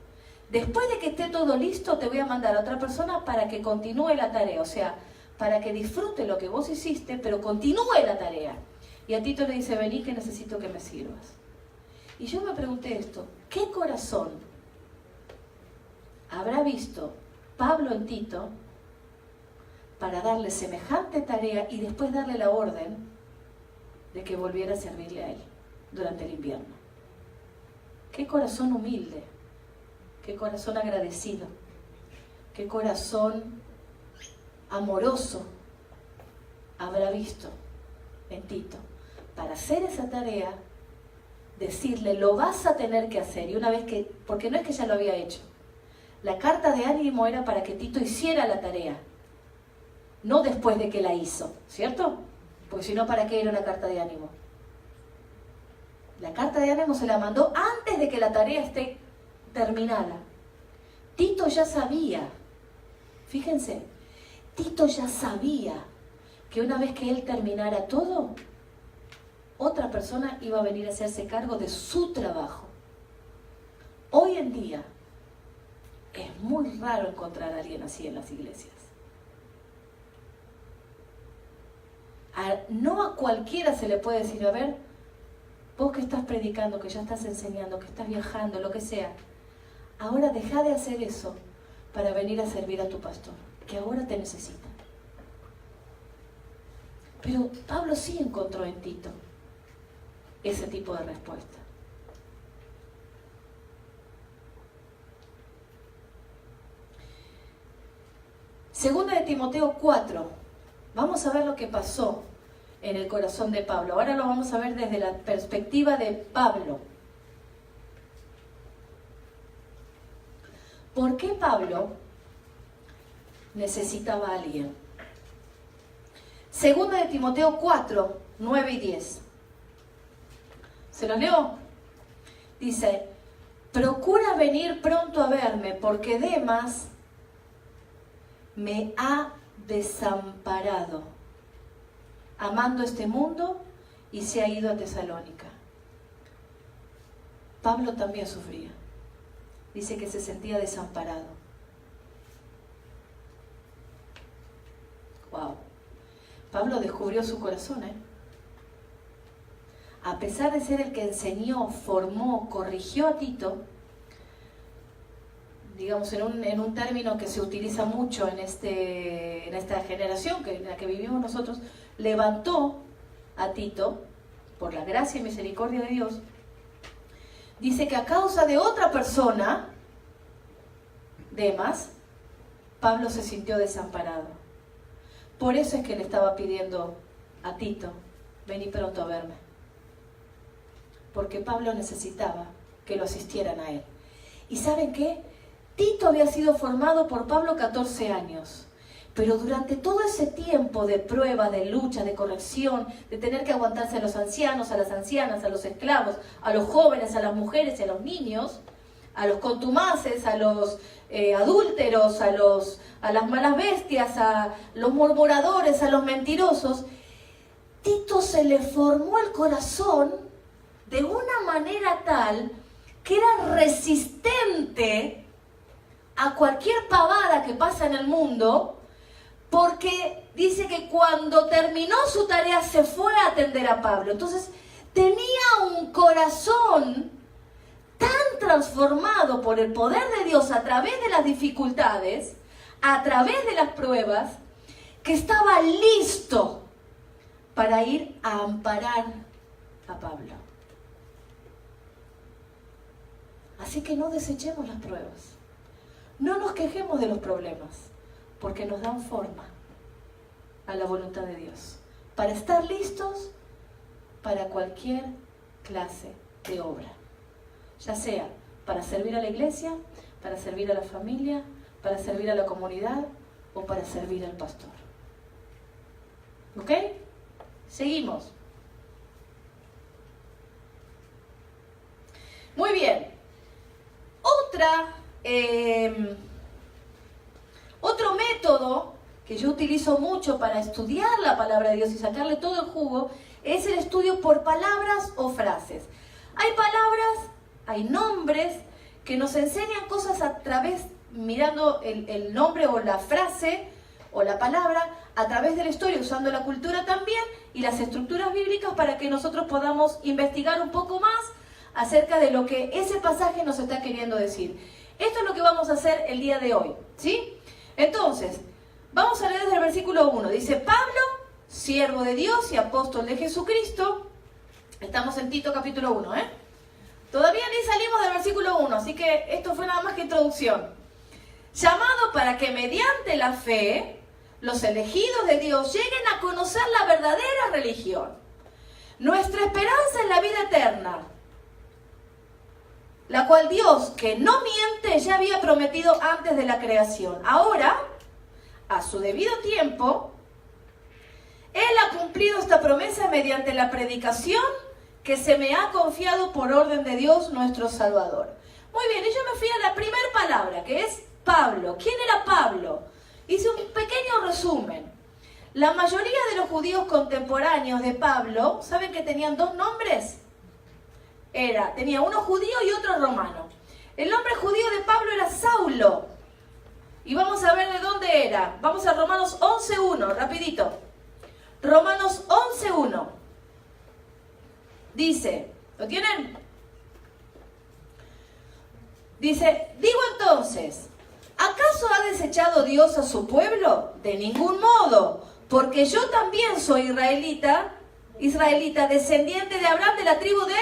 después de que esté todo listo, te voy a mandar a otra persona para que continúe la tarea. O sea, para que disfrute lo que vos hiciste, pero continúe la tarea. Y a Tito le dice, vení que necesito que me sirvas. Y yo me pregunté esto, ¿qué corazón habrá visto Pablo en Tito para darle semejante tarea y después darle la orden de que volviera a servirle a él durante el invierno? ¿Qué corazón humilde? Qué corazón agradecido, qué corazón amoroso habrá visto en Tito para hacer esa tarea, decirle, lo vas a tener que hacer. Y una vez que, porque no es que ya lo había hecho, la carta de ánimo era para que Tito hiciera la tarea, no después de que la hizo, ¿cierto? Porque si no, ¿para qué era una carta de ánimo? La carta de ánimo se la mandó antes de que la tarea esté terminada. Tito ya sabía, fíjense, Tito ya sabía que una vez que él terminara todo, otra persona iba a venir a hacerse cargo de su trabajo. Hoy en día es muy raro encontrar a alguien así en las iglesias. No a cualquiera se le puede decir, a ver, vos que estás predicando, que ya estás enseñando, que estás viajando, lo que sea, ahora deja de hacer eso para venir a servir a tu pastor, que ahora te necesita. Pero Pablo sí encontró en Tito ese tipo de respuesta. Segunda de Timoteo 4. Vamos a ver lo que pasó en el corazón de Pablo. Ahora lo vamos a ver desde la perspectiva de Pablo. ¿Por qué Pablo necesitaba a alguien? Segunda de Timoteo 4, 9 y 10. ¿Se los leo? Dice, procura venir pronto a verme, porque Demas me ha desamparado, amando este mundo, y se ha ido a Tesalónica. Pablo también sufría. Dice que se sentía desamparado. Wow. Pablo descubrió su corazón, A pesar de ser el que enseñó, formó, corrigió a Tito, digamos en un término que se utiliza mucho en esta generación en la que vivimos nosotros, levantó a Tito por la gracia y misericordia de Dios. Dice que a causa de otra persona, Demas, Pablo se sintió desamparado. Por eso es que le estaba pidiendo a Tito, vení pronto a verme. Porque Pablo necesitaba que lo asistieran a él. ¿Y saben qué? Tito había sido formado por Pablo 14 años. Pero durante todo ese tiempo de prueba, de lucha, de corrección, de tener que aguantarse a los ancianos, a las ancianas, a los esclavos, a los jóvenes, a las mujeres y a los niños, a los contumaces, a los adúlteros, a las malas bestias, a los murmuradores, a los mentirosos, Tito se le formó el corazón de una manera tal que era resistente a cualquier pavada que pasa en el mundo, porque dice que cuando terminó su tarea se fue a atender a Pablo. Entonces tenía un corazón tan transformado por el poder de Dios a través de las dificultades, a través de las pruebas, que estaba listo para ir a amparar a Pablo. Así que no desechemos las pruebas. No nos quejemos de los problemas, porque nos dan forma a la voluntad de Dios, para estar listos para cualquier clase de obra, ya sea para servir a la iglesia, para servir a la familia, para servir a la comunidad o para servir al pastor. ¿Ok? Seguimos. Muy bien. Otro método que yo utilizo mucho para estudiar la palabra de Dios y sacarle todo el jugo es el estudio por palabras o frases. Hay palabras, hay nombres que nos enseñan cosas a través, mirando el nombre o la frase o la palabra, a través de la historia, usando la cultura también y las estructuras bíblicas para que nosotros podamos investigar un poco más acerca de lo que ese pasaje nos está queriendo decir. Esto es lo que vamos a hacer el día de hoy, ¿sí? Entonces, vamos a leer desde el versículo 1. Dice, Pablo, siervo de Dios y apóstol de Jesucristo. Estamos en Tito capítulo 1, Todavía ni salimos del versículo 1, así que esto fue nada más que introducción. Llamado para que mediante la fe, los elegidos de Dios lleguen a conocer la verdadera religión. Nuestra esperanza es la vida eterna, la cual Dios, que no miente, ya había prometido antes de la creación. Ahora, a su debido tiempo, Él ha cumplido esta promesa mediante la predicación que se me ha confiado por orden de Dios nuestro Salvador. Muy bien, y yo me fui a la primera palabra, que es Pablo. ¿Quién era Pablo? Hice un pequeño resumen. La mayoría de los judíos contemporáneos de Pablo, ¿saben que tenían dos nombres? Tenía uno judío y otro romano. El nombre judío de Pablo era Saulo. Y vamos a ver de dónde era. Vamos a Romanos 11.1, rapidito. Romanos 11.1. Dice, ¿lo tienen? Dice, digo Entonces, ¿acaso ha desechado Dios a su pueblo? De ningún modo, porque yo también soy israelita, descendiente de Abraham, de la tribu de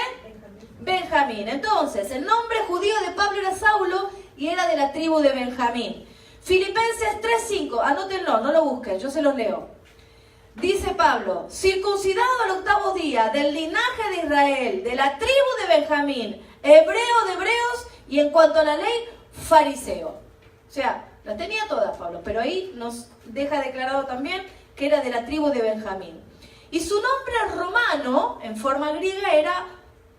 Benjamín. Entonces, el nombre judío de Pablo era Saulo y era de la tribu de Benjamín. Filipenses 3:5, anótenlo, no lo busquen, yo se los leo. Dice Pablo, circuncidado al 8º día, del linaje de Israel, de la tribu de Benjamín, hebreo de hebreos, y en cuanto a la ley, fariseo. O sea, la tenía todas Pablo, pero ahí nos deja declarado también que era de la tribu de Benjamín. Y su nombre romano, en forma griega, era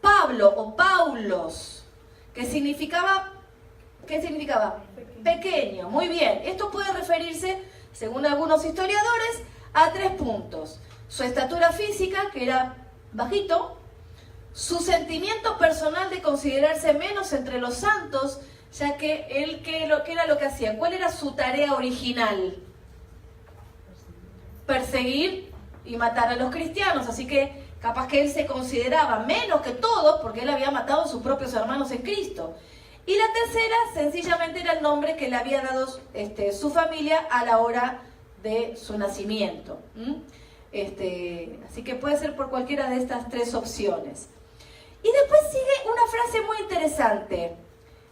Pablo o Paulos, que significaba, ¿qué significaba? Pequeño. Muy bien. Esto puede referirse, según algunos historiadores, a 3 puntos. Su estatura física, que era bajito, su sentimiento personal de considerarse menos entre los santos, ya que él, ¿qué era lo que hacía? ¿Cuál era su tarea original? Perseguir y matar a los cristianos, así que capaz que él se consideraba menos que todos porque él había matado a sus propios hermanos en Cristo. Y la tercera, sencillamente, era el nombre que le había dado su familia a la hora de su nacimiento. Así que puede ser por cualquiera de estas 3 opciones. Y después sigue una frase muy interesante,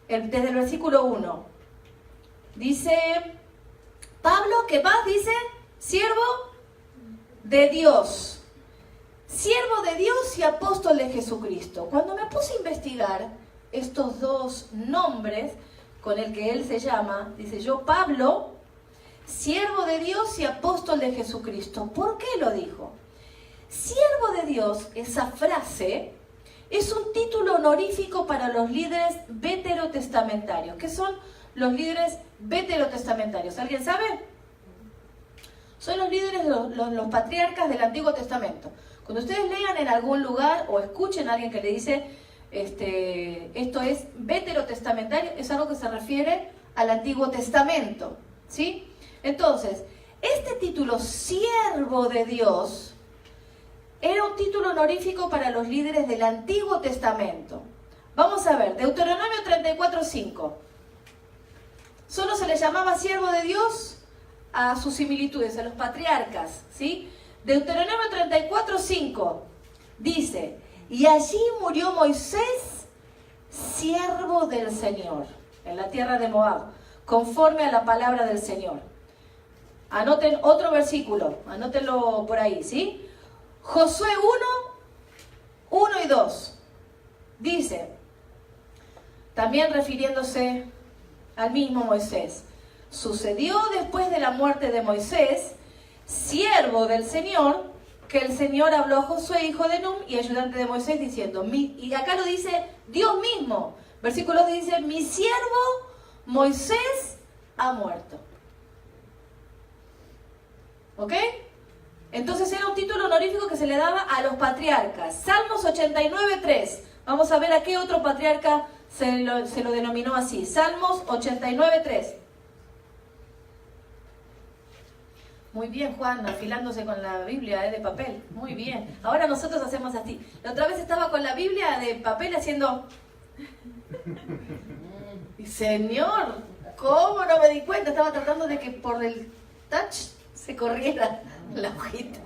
desde el versículo 1. Dice, Pablo, ¿qué más dice? Siervo de Dios. Siervo de Dios y apóstol de Jesucristo. Cuando me puse a investigar estos 2 nombres con el que él se llama, dice yo, Pablo, siervo de Dios y apóstol de Jesucristo. ¿Por qué lo dijo? Siervo de Dios, esa frase, es un título honorífico para los líderes veterotestamentarios. ¿Qué son los líderes veterotestamentarios? ¿Alguien sabe? Son los líderes, los patriarcas del Antiguo Testamento. Cuando ustedes lean en algún lugar o escuchen a alguien que le dice esto es veterotestamentario, es algo que se refiere al Antiguo Testamento, ¿sí? Entonces, este título, siervo de Dios, era un título honorífico para los líderes del Antiguo Testamento. Vamos a ver, Deuteronomio 34:5. Solo se le llamaba siervo de Dios a sus similitudes, a los patriarcas, ¿sí? Deuteronomio 34:5 dice, y allí murió Moisés, siervo del Señor, en la tierra de Moab, conforme a la palabra del Señor. Anoten otro versículo, anótenlo por ahí, ¿sí? Josué 1 y 2, dice, también refiriéndose al mismo Moisés, sucedió después de la muerte de Moisés, siervo del Señor, que el Señor habló a Josué, hijo de Nun, y ayudante de Moisés, diciendo, y acá lo dice Dios mismo, versículo 2 dice, mi siervo Moisés ha muerto. ¿Ok? Entonces era un título honorífico que se le daba a los patriarcas. Salmos 89:3. Vamos a ver a qué otro patriarca se lo denominó así. Salmos 89:3. Muy bien, Juan, afilándose con la Biblia de papel. Muy bien. Ahora nosotros hacemos así. La otra vez estaba con la Biblia de papel haciendo... Y Señor, ¿cómo no me di cuenta? Estaba tratando de que por el touch se corriera la hojita.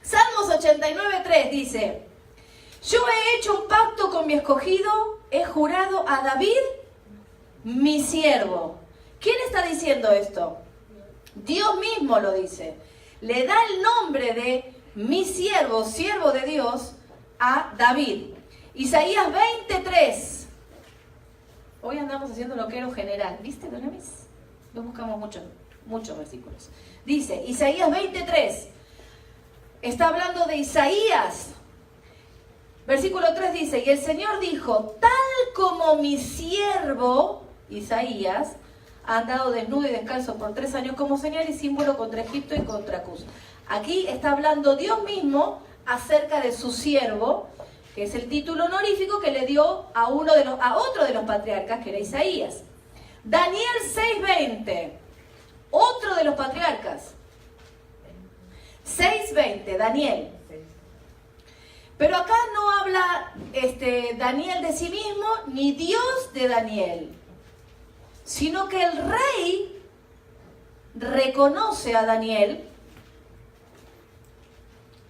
Salmos 89:3 dice, yo he hecho un pacto con mi escogido, he jurado a David, mi siervo. ¿Quién está diciendo esto? Dios mismo lo dice. Le da el nombre de mi siervo, siervo de Dios, a David. Isaías 23. Hoy andamos haciendo lo que era general. ¿Viste, Donamis? Lo buscamos muchos versículos. Dice, Isaías 23. Está hablando de Isaías. Versículo 3 dice, y el Señor dijo, tal como mi siervo, Isaías, ha andado desnudo y descalzo por 3 años como señal y símbolo contra Egipto y contra Cus. Aquí está hablando Dios mismo acerca de su siervo, que es el título honorífico que le dio a otro de los patriarcas, que era Isaías. Daniel 6:20, otro de los patriarcas. 6:20, Daniel. Pero acá no habla Daniel de sí mismo, ni Dios de Daniel. sino que el rey reconoce a Daniel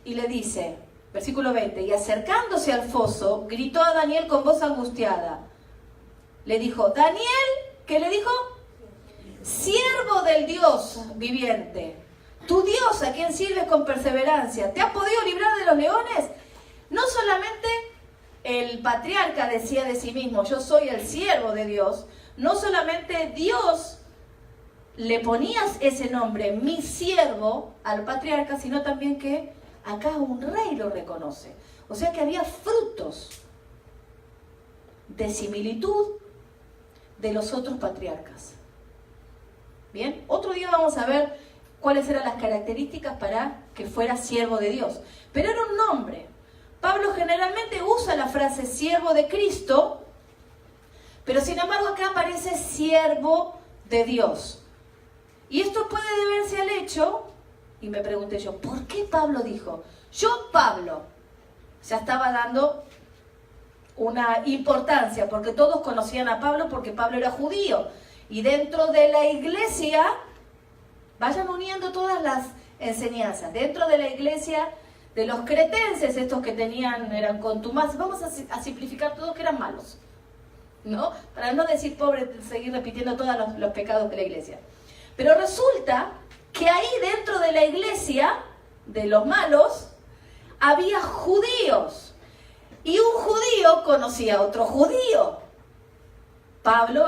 y le dice, versículo 20, y acercándose al foso, gritó a Daniel con voz angustiada. Le dijo, Daniel, ¿qué le dijo? Siervo del Dios viviente, tu Dios a quien sirves con perseverancia, ¿te ha podido librar de los leones? No solamente el patriarca decía de sí mismo, yo soy el siervo de Dios, no solamente Dios le ponía ese nombre, mi siervo, al patriarca, sino también que acá un rey lo reconoce. O sea que había frutos de similitud de los otros patriarcas. Bien, otro día vamos a ver cuáles eran las características para que fuera siervo de Dios. Pero era un nombre. Pablo generalmente usa la frase siervo de Cristo, pero sin embargo acá aparece siervo de Dios. Y esto puede deberse al hecho, y me pregunté yo, ¿por qué Pablo dijo? Yo, Pablo, ya estaba dando una importancia, porque todos conocían a Pablo porque Pablo era judío. Y dentro de la iglesia, vayan uniendo todas las enseñanzas, dentro de la iglesia de los cretenses, estos que eran contumaces, vamos a simplificar todos que eran malos, ¿no? Para no decir pobre, seguir repitiendo todos los pecados de la iglesia. Pero resulta que ahí dentro de la iglesia, de los malos, había judíos. Y un judío conocía a otro judío. Pablo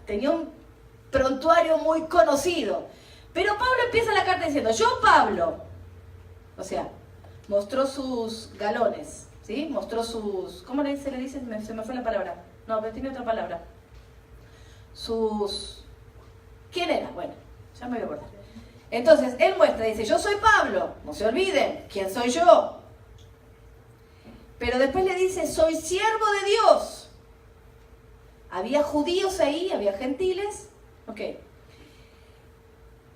tenía un prontuario muy conocido. Pero Pablo empieza la carta diciendo, yo Pablo, o sea, mostró sus galones, ¿sí? Mostró sus, ¿cómo se le dice? Se me fue la palabra. No, pero tiene otra palabra. ¿Quién era? Bueno, ya me voy a acordar. Entonces, él muestra, dice, yo soy Pablo, no se olviden, ¿quién soy yo? Pero después le dice, soy siervo de Dios. Había judíos ahí, había gentiles. Ok.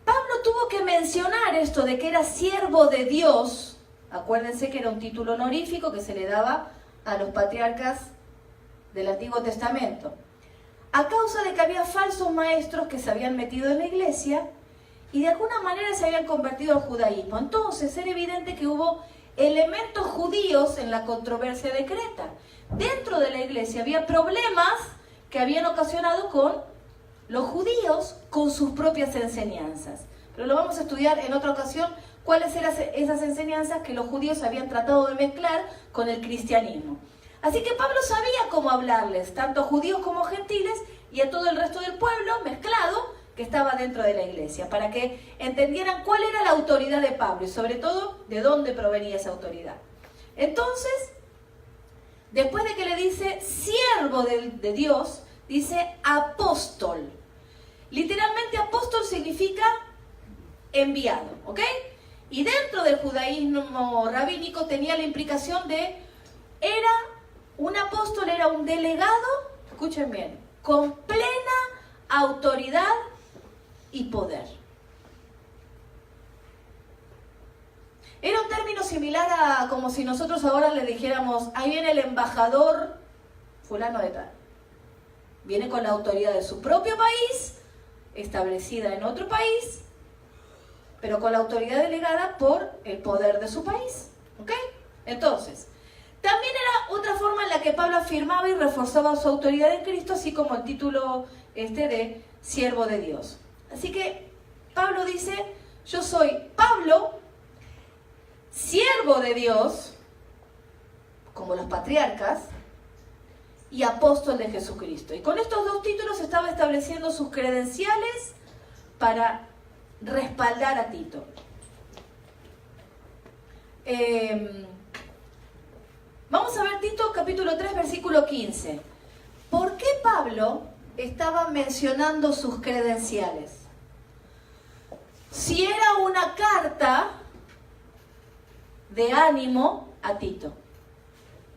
Pablo tuvo que mencionar esto de que era siervo de Dios. Acuérdense que era un título honorífico que se le daba a los patriarcas del Antiguo Testamento. A causa de que había falsos maestros que se habían metido en la iglesia y de alguna manera se habían convertido al judaísmo. Entonces era evidente que hubo elementos judíos en la controversia de Creta. Dentro de la iglesia había problemas que habían ocasionado con los judíos con sus propias enseñanzas. Pero lo vamos a estudiar en otra ocasión, cuáles eran esas enseñanzas que los judíos habían tratado de mezclar con el cristianismo. Así que Pablo sabía cómo hablarles, tanto a judíos como gentiles, y a todo el resto del pueblo mezclado que estaba dentro de la iglesia, para que entendieran cuál era la autoridad de Pablo y sobre todo de dónde provenía esa autoridad. Entonces, después de que le dice siervo de Dios, dice apóstol. Literalmente apóstol significa enviado, ¿ok? Y dentro del judaísmo rabínico tenía la implicación de, un apóstol era un delegado, escuchen bien, con plena autoridad y poder. Era un término similar a como si nosotros ahora le dijéramos, ahí viene el embajador fulano de tal. Viene con la autoridad de su propio país, establecida en otro país, pero con la autoridad delegada por el poder de su país. ¿Ok? Entonces, también era otra forma en la que Pablo afirmaba y reforzaba su autoridad en Cristo, así como el título de siervo de Dios. Así que Pablo dice, yo soy Pablo, siervo de Dios, como los patriarcas, y apóstol de Jesucristo. Y con estos dos títulos estaba estableciendo sus credenciales para respaldar a Tito. Vamos a ver Tito capítulo 3 versículo 15. ¿Por qué Pablo estaba mencionando sus credenciales? Si era una carta de ánimo a Tito.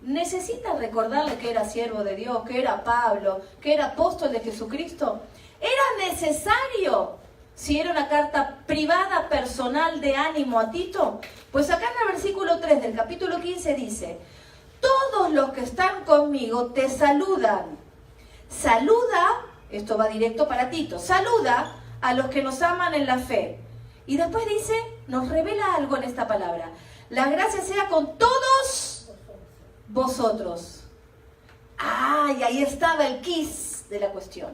¿Necesita recordarle que era siervo de Dios, que era Pablo, que era apóstol de Jesucristo? ¿Era necesario si era una carta privada, personal de ánimo a Tito? Pues acá en el versículo 3 del capítulo 15 dice, todos los que están conmigo te saludan. Saluda Esto va directo para Tito. Saluda a los que nos aman en la fe. Y después dice, nos revela algo en esta palabra. La gracia sea con todos vosotros. Y ahí estaba el quiz de la cuestión.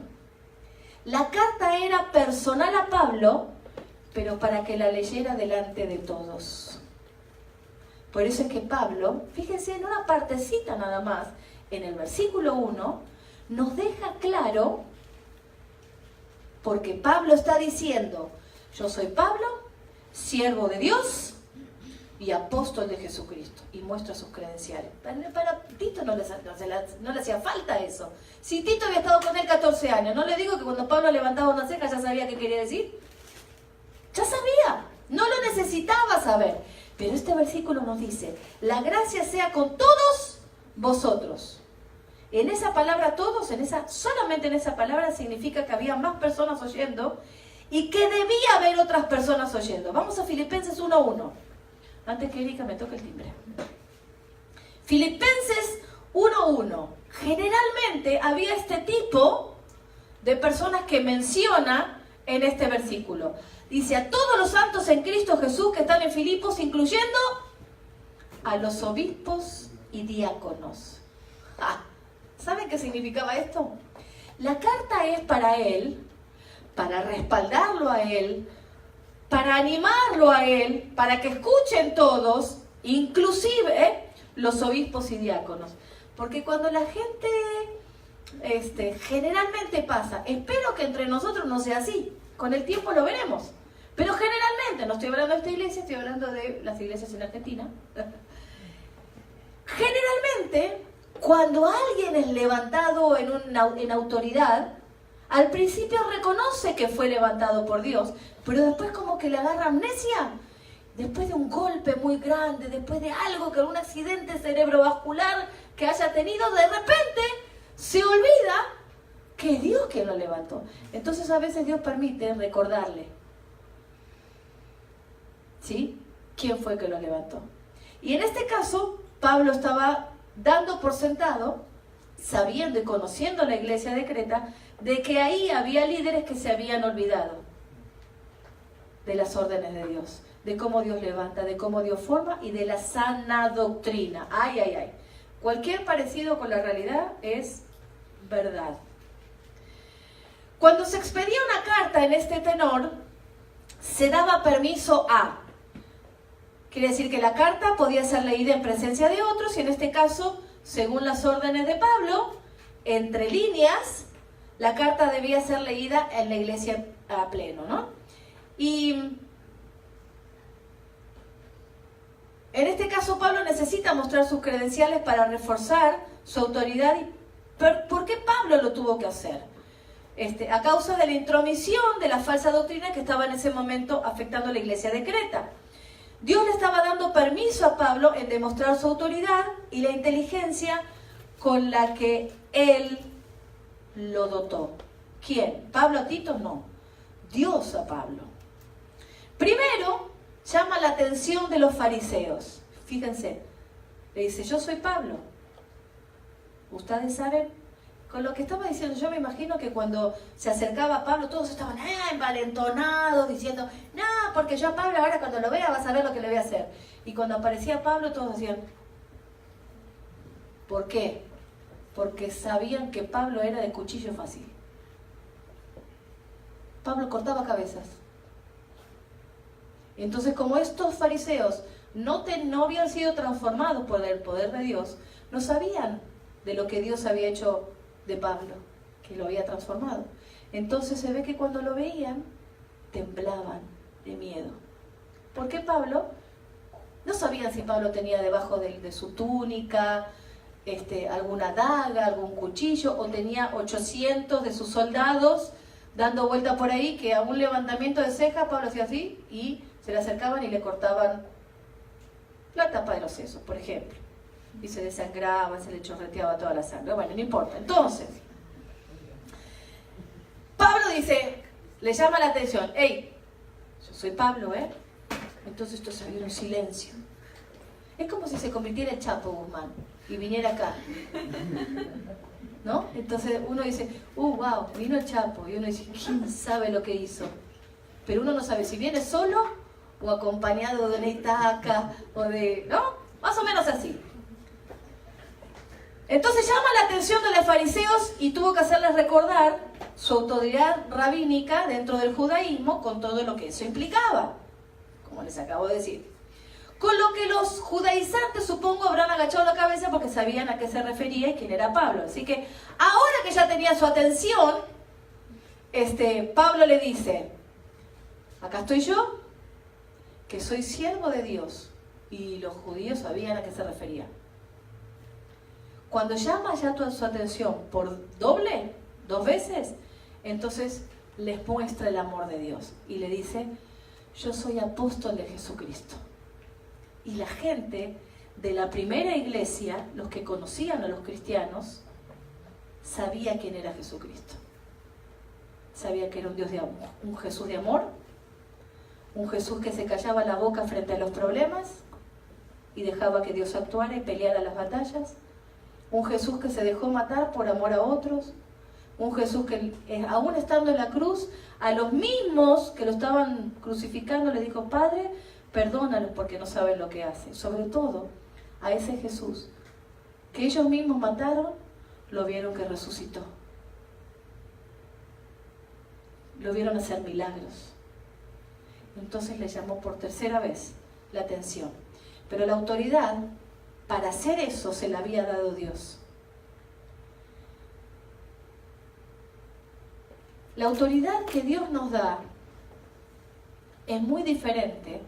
La carta era personal a Pablo, pero para que la leyera delante de todos. Por eso es que Pablo, fíjense en una partecita nada más, en el versículo 1, nos deja claro, porque Pablo está diciendo, yo soy Pablo, siervo de Dios y apóstol de Jesucristo, y muestra sus credenciales. Para Tito no le hacía falta eso. Si Tito había estado con él 14 años, no le digo que cuando Pablo levantaba una ceja ya sabía qué quería decir. Ya sabía, no lo necesitaba saber. Pero este versículo nos dice, la gracia sea con todos vosotros. En esa palabra todos, solamente en esa palabra significa que había más personas oyendo y que debía haber otras personas oyendo. Vamos a Filipenses 1:1. Antes que Erika me toque el timbre. Filipenses 1:1. Generalmente había este tipo de personas que menciona en este versículo. Dice, a todos los santos en Cristo Jesús que están en Filipos, incluyendo a los obispos y diáconos. ¿Saben qué significaba esto? La carta es para él, para respaldarlo a él, para animarlo a él, para que escuchen todos, inclusive los obispos y diáconos. Porque cuando la gente generalmente pasa, espero que entre nosotros no sea así, con el tiempo lo veremos, pero generalmente, no estoy hablando de esta iglesia, estoy hablando de las iglesias en Argentina, generalmente cuando alguien es levantado en autoridad, al principio reconoce que fue levantado por Dios, pero después como que le agarra amnesia. Después de un golpe muy grande, después de algo, que un accidente cerebrovascular que haya tenido, de repente se olvida que es Dios quien lo levantó. Entonces a veces Dios permite recordarle, ¿sí?, quién fue que lo levantó. Y en este caso, Pablo estaba dando por sentado, sabiendo y conociendo la iglesia de Creta, de que ahí había líderes que se habían olvidado de las órdenes de Dios, de cómo Dios levanta, de cómo Dios forma y de la sana doctrina. Cualquier parecido con la realidad es verdad. Cuando se expedía una carta en este tenor, se daba permiso a. Quiere decir que la carta podía ser leída en presencia de otros y en este caso, según las órdenes de Pablo, entre líneas, la carta debía ser leída en la iglesia a pleno, ¿no? Y en este caso Pablo necesita mostrar sus credenciales para reforzar su autoridad. ¿Por qué Pablo lo tuvo que hacer? A causa de la intromisión de la falsa doctrina que estaba en ese momento afectando a la iglesia de Creta. Dios le estaba dando permiso a Pablo en demostrar su autoridad y la inteligencia con la que él lo dotó. ¿Quién? ¿Pablo a Tito? No. Dios a Pablo. Primero, llama la atención de los fariseos. Fíjense, le dice, yo soy Pablo. Ustedes saben, con lo que estaba diciendo, yo me imagino que cuando se acercaba a Pablo, todos estaban envalentonados, diciendo, no, porque yo a Pablo ahora cuando lo vea vas a ver lo que le voy a hacer. Y cuando aparecía Pablo, todos decían, ¿por qué? Porque sabían que Pablo era de cuchillo fácil. Pablo cortaba cabezas. Entonces, como estos fariseos no habían sido transformados por el poder de Dios, no sabían de lo que Dios había hecho de Pablo, que lo había transformado. Entonces se ve que cuando lo veían, temblaban de miedo. ¿Por qué Pablo? No sabían si Pablo tenía debajo de su túnica alguna daga, algún cuchillo, o tenía 800 de sus soldados dando vuelta por ahí, que a un levantamiento de ceja Pablo hacía así y se le acercaban y le cortaban la tapa de los sesos, por ejemplo, y se desangraba, se le chorreteaba toda la sangre. Bueno, no importa. Entonces, Pablo dice, le llama la atención, hey, yo soy Pablo, Entonces todos había un silencio. Es como si se convirtiera el Chapo Guzmán y viniera acá, ¿no? Entonces uno dice, wow, vino el Chapo, y uno dice, ¿quién sabe lo que hizo? Pero uno no sabe si viene solo o acompañado de una itaca o de, ¿no? Más o menos así. Entonces llama la atención de los fariseos y tuvo que hacerles recordar su autoridad rabínica dentro del judaísmo con todo lo que eso implicaba, como les acabo de decir. Con lo que los judaizantes, supongo, habrán agachado la cabeza porque sabían a qué se refería y quién era Pablo. Así que ahora que ya tenía su atención, Pablo le dice, acá estoy yo, que soy siervo de Dios. Y los judíos sabían a qué se refería. Cuando llama ya toda su atención por dos veces, entonces les muestra el amor de Dios. Y le dice, yo soy apóstol de Jesucristo. Y la gente de la primera iglesia, los que conocían a los cristianos, sabía quién era Jesucristo. Sabía que era un Dios de amor, un Jesús de amor, un Jesús que se callaba la boca frente a los problemas y dejaba que Dios actuara y peleara las batallas. Un Jesús que se dejó matar por amor a otros. Un Jesús que, aún estando en la cruz, a los mismos que lo estaban crucificando les dijo, Padre, perdónalos porque no saben lo que hacen. Sobre todo, a ese Jesús que ellos mismos mataron, lo vieron que resucitó. Lo vieron hacer milagros. Entonces le llamó por tercera vez la atención. Pero la autoridad, para hacer eso, se la había dado Dios. La autoridad que Dios nos da es muy diferente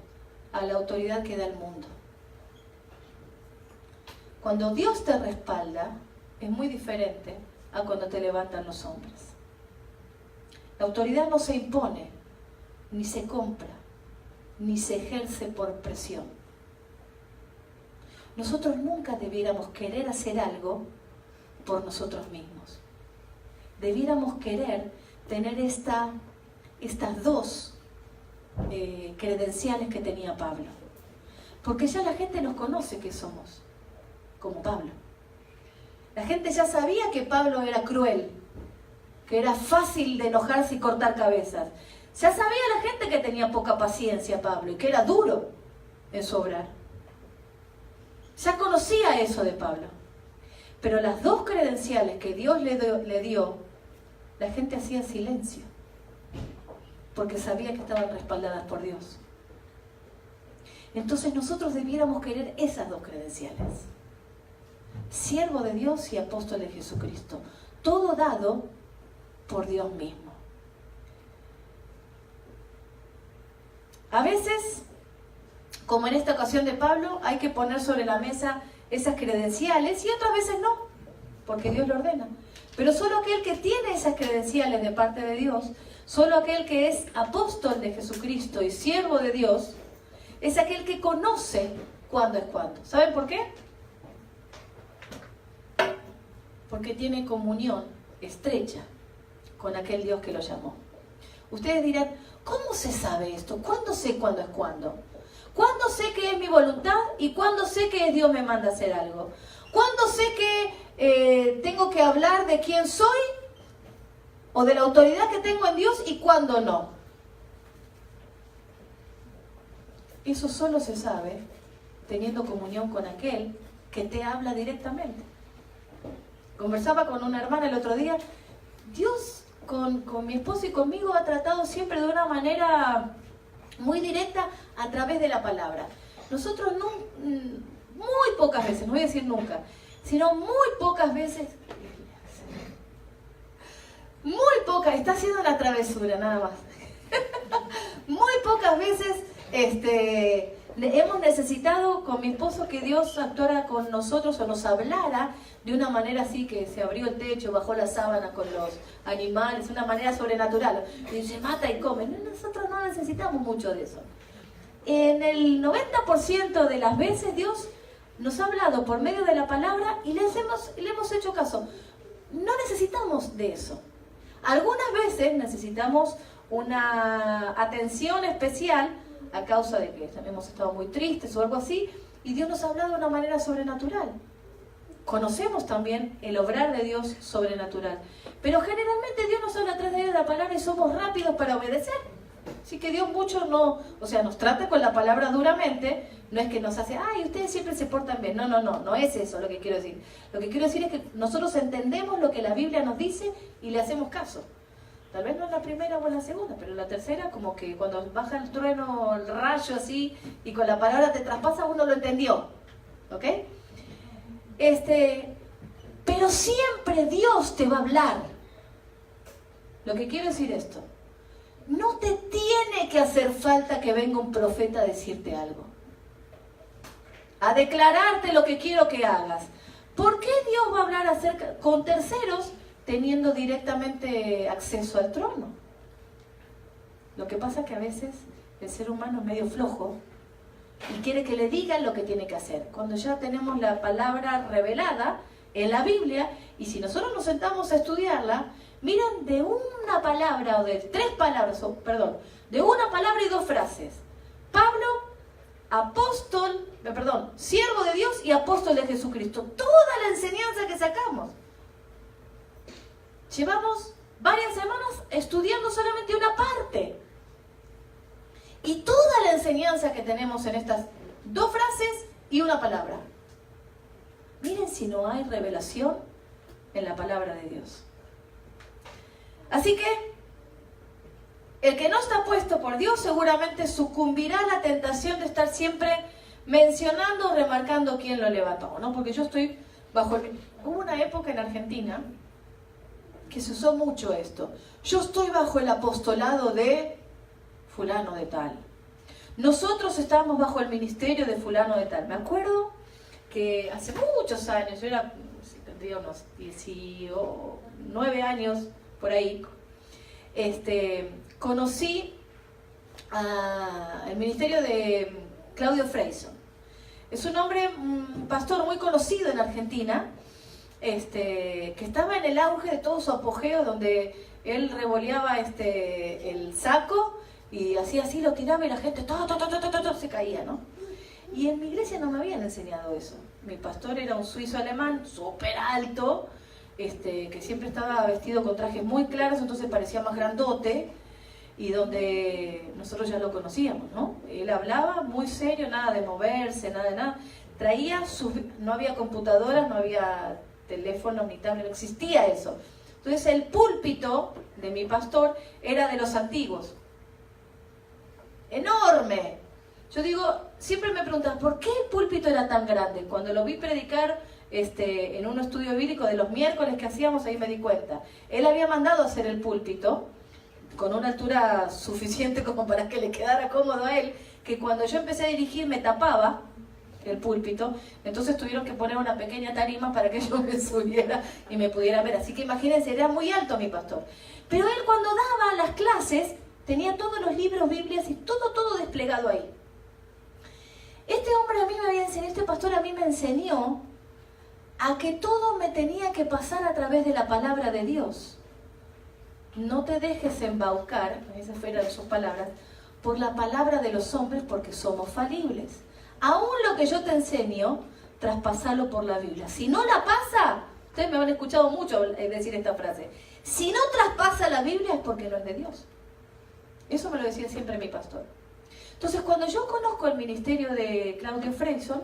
a la autoridad que da el mundo. Cuando Dios te respalda, es muy diferente a cuando te levantan los hombres. La autoridad no se impone, ni se compra, ni se ejerce por presión. Nosotros nunca debiéramos querer hacer algo por nosotros mismos. Debiéramos querer tener estas dos credenciales que tenía Pablo. Porque ya la gente nos conoce que somos como Pablo. La gente ya sabía que Pablo era cruel, que era fácil de enojarse y cortar cabezas. Ya sabía la gente que tenía poca paciencia Pablo y que era duro en su obrar. Ya conocía eso de Pablo. Pero las dos credenciales que Dios le dio, la gente hacía silencio, porque sabía que estaban respaldadas por Dios. Entonces nosotros debiéramos querer esas dos credenciales. Siervo de Dios y apóstol de Jesucristo. Todo dado por Dios mismo. A veces, como en esta ocasión de Pablo, hay que poner sobre la mesa esas credenciales y otras veces no, porque Dios lo ordena. Pero solo aquel que tiene esas credenciales de parte de Dios, solo aquel que es apóstol de Jesucristo y siervo de Dios, es aquel que conoce cuándo es cuándo. ¿Saben por qué? Porque tiene comunión estrecha con aquel Dios que lo llamó. Ustedes dirán, ¿cómo se sabe esto? ¿Cuándo sé cuándo es cuándo? ¿Cuándo sé que es mi voluntad y cuándo sé que Dios me manda a hacer algo? ¿Cuándo sé que tengo que hablar de quién soy o de la autoridad que tengo en Dios y cuándo no? Eso solo se sabe teniendo comunión con aquel que te habla directamente. Conversaba con una hermana el otro día. Dios con mi esposo y conmigo ha tratado siempre de una manera muy directa a través de la palabra. Nosotros no, muy pocas veces, no voy a decir nunca, sino muy pocas veces, muy pocas, está haciendo la travesura nada más, muy pocas veces hemos necesitado con mi esposo que Dios actuara con nosotros o nos hablara de una manera así, que se abrió el techo, bajó la sábana con los animales, una manera sobrenatural, y se mata y come. Nosotros no necesitamos mucho de eso. En el 90% de las veces Dios nos ha hablado por medio de la palabra y le hemos hecho caso. No necesitamos de eso. Algunas veces necesitamos una atención especial a causa de que hemos estado muy tristes o algo así, y Dios nos ha hablado de una manera sobrenatural. Conocemos también el obrar de Dios sobrenatural. Pero generalmente Dios nos habla a través de la palabra y somos rápidos para obedecer. Así que Dios mucho nos trata con la palabra duramente. No es que nos hace, ay, ustedes siempre se portan bien. No es eso lo que quiero decir. Lo que quiero decir es que nosotros entendemos lo que la Biblia nos dice y le hacemos caso. Tal vez no en la primera o en la segunda, pero en la tercera, como que cuando baja el trueno, el rayo así, y con la palabra te traspasa, uno lo entendió. ¿Ok? Pero siempre Dios te va a hablar. Lo que quiero decir esto, no te tiene que hacer falta que venga un profeta a decirte algo, a declararte lo que quiero que hagas. ¿Por qué Dios va a hablar con terceros teniendo directamente acceso al trono? Lo que pasa es que a veces el ser humano es medio flojo y quiere que le digan lo que tiene que hacer, cuando ya tenemos la palabra revelada en la Biblia. Y si nosotros nos sentamos a estudiarla, miren, de una palabra o de tres palabras, de una palabra y dos frases, Pablo, siervo de Dios y apóstol de Jesucristo. Toda la enseñanza que sacamos. Llevamos varias semanas estudiando solamente una parte. Y toda la enseñanza que tenemos en estas dos frases y una palabra. Miren si no hay revelación en la palabra de Dios. Así que el que no está puesto por Dios seguramente sucumbirá a la tentación de estar siempre mencionando o remarcando quién lo levantó, ¿no? Porque yo estoy Hubo una época en Argentina que se usó mucho esto. Yo estoy bajo el apostolado de fulano de tal. Nosotros estábamos bajo el ministerio de fulano de tal. Me acuerdo que hace muchos años, yo tendría unos 19 años por ahí, conocí al ministerio de Claudio Freyson. Es un hombre, un pastor muy conocido en Argentina, que estaba en el auge de todo su apogeo, donde él revoleaba el saco y hacía así, lo tiraba y la gente se caía, ¿no? Y en mi iglesia no me habían enseñado eso. Mi pastor era un suizo alemán súper alto, que siempre estaba vestido con trajes muy claros, entonces parecía más grandote, y donde nosotros ya lo conocíamos, ¿no? Él hablaba muy serio, nada de moverse, nada de nada. No había computadoras, no había teléfonos ni tablet, no existía eso. Entonces el púlpito de mi pastor era de los antiguos. Enorme. Yo digo, siempre me preguntan, ¿por qué el púlpito era tan grande? Cuando lo vi predicar en un estudio bíblico de los miércoles que hacíamos, ahí me di cuenta. Él había mandado a hacer el púlpito con una altura suficiente como para que le quedara cómodo a él, que cuando yo empecé a dirigir me tapaba el púlpito, entonces tuvieron que poner una pequeña tarima para que yo me subiera y me pudiera ver. Así que imagínense, era muy alto mi pastor. Pero él cuando daba las clases tenía todos los libros, Biblias y todo desplegado ahí. Este pastor a mí me enseñó a que todo me tenía que pasar a través de la palabra de Dios. No te dejes embaucar, esas fueron sus palabras, por la palabra de los hombres, porque somos falibles. Aún lo que yo te enseño, traspasalo por la Biblia. Si no la pasa, ustedes me han escuchado mucho decir esta frase, si no traspasa la Biblia es porque no es de Dios. Eso me lo decía siempre mi pastor. Entonces, cuando yo conozco el ministerio de Claudio Freyson,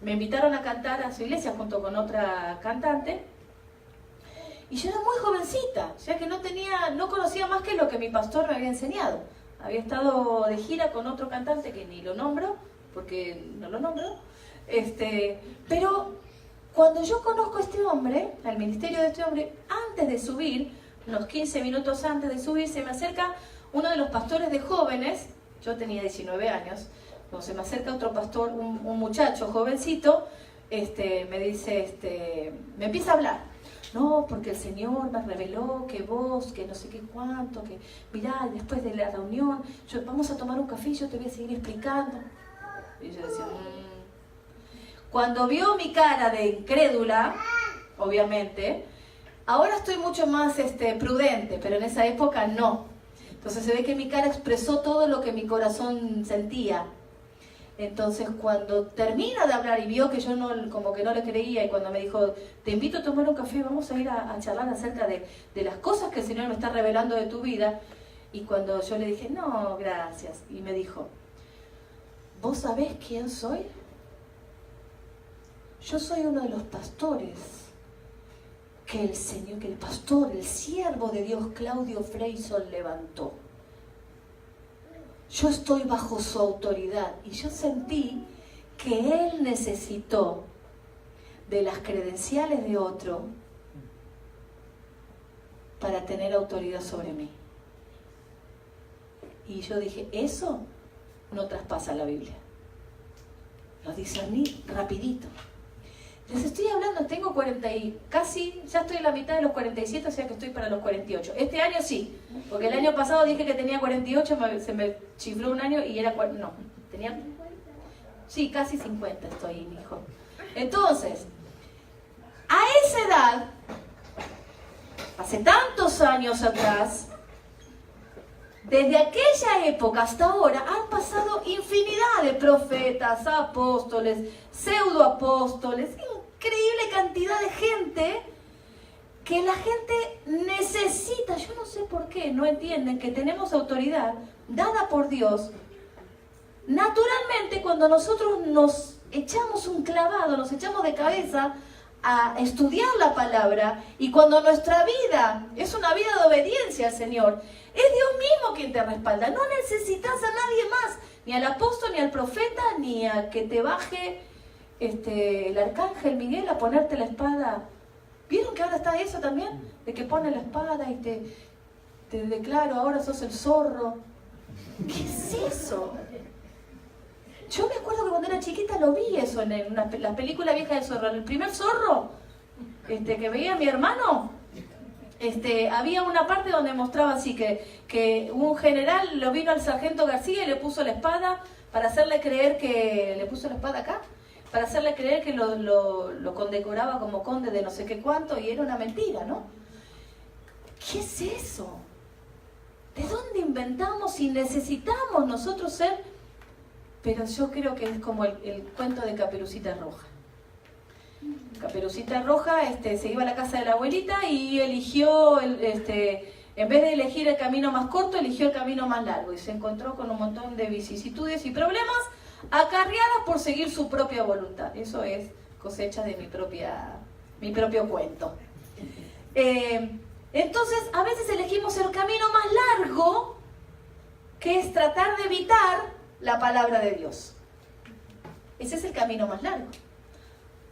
me invitaron a cantar a su iglesia junto con otra cantante, y yo era muy jovencita, ya que no conocía más que lo que mi pastor me había enseñado. Había estado de gira con otro cantante que ni lo nombro, porque no lo nombro, pero cuando yo conozco a este hombre, al ministerio de este hombre, antes de subir, unos 15 minutos antes de subir, se me acerca uno de los pastores de jóvenes. Yo tenía 19 años, cuando se me acerca otro pastor, un muchacho jovencito, me dice, me empieza a hablar. No, porque el Señor me reveló que vos, que no sé qué cuánto, que mirá, después de la reunión, vamos a tomar un café y yo te voy a seguir explicando. Y yo decía, Cuando vio mi cara de incrédula, obviamente, ahora estoy mucho más prudente, pero en esa época no. Entonces se ve que mi cara expresó todo lo que mi corazón sentía. Entonces cuando termina de hablar y vio que yo no, como que no le creía, y cuando me dijo, te invito a tomar un café, vamos a ir a charlar acerca de las cosas que el Señor me está revelando de tu vida, y cuando yo le dije, no, gracias, y me dijo, ¿vos sabés quién soy? Yo soy uno de los pastores que el Señor, que el pastor, el siervo de Dios, Claudio Freyson, levantó. Yo estoy bajo su autoridad, y yo sentí que él necesitó de las credenciales de otro para tener autoridad sobre mí. Y yo dije, eso no traspasa la Biblia. Lo discerní rapidito. Les estoy hablando, tengo 40 y casi, ya estoy en la mitad de los 47, o sea que estoy para los 48. Este año sí, porque el año pasado dije que tenía 48, se me chifló un año y era, no, tenía, sí, casi 50 estoy, hijo. Entonces, a esa edad, hace tantos años atrás, desde aquella época hasta ahora han pasado infinidad de profetas, apóstoles, pseudoapóstoles, increíble cantidad de gente que la gente necesita. Yo no sé por qué no entienden que tenemos autoridad dada por Dios. Naturalmente, cuando nosotros nos echamos un clavado, nos echamos de cabeza a estudiar la palabra, y cuando nuestra vida es una vida de obediencia al Señor, es Dios mismo quien te respalda. No necesitas a nadie más, ni al apóstol, ni al profeta, ni a que te baje el arcángel Miguel a ponerte la espada. ¿Vieron que ahora está eso también? De que pone la espada y te declaro, ahora sos el zorro. ¿Qué es eso? Yo me acuerdo que cuando era chiquita lo vi eso en la película vieja del zorro. El primer zorro que veía mi hermano, había una parte donde mostraba así que un general lo vino al sargento García y le puso la espada para hacerle creer que... ¿Le puso la espada acá? Para hacerle creer que lo condecoraba como conde de no sé qué cuánto, y era una mentira, ¿no? ¿Qué es eso? ¿De dónde inventamos y necesitamos nosotros ser? Pero yo creo que es como el cuento de Caperucita Roja. Caperucita Roja se iba a la casa de la abuelita y eligió, en vez de elegir el camino más corto, eligió el camino más largo, y se encontró con un montón de vicisitudes y problemas acarreadas por seguir su propia voluntad. Eso es cosecha de mi propio cuento. Entonces, a veces elegimos el camino más largo, que es tratar de evitar la palabra de Dios. Ese es el camino más largo.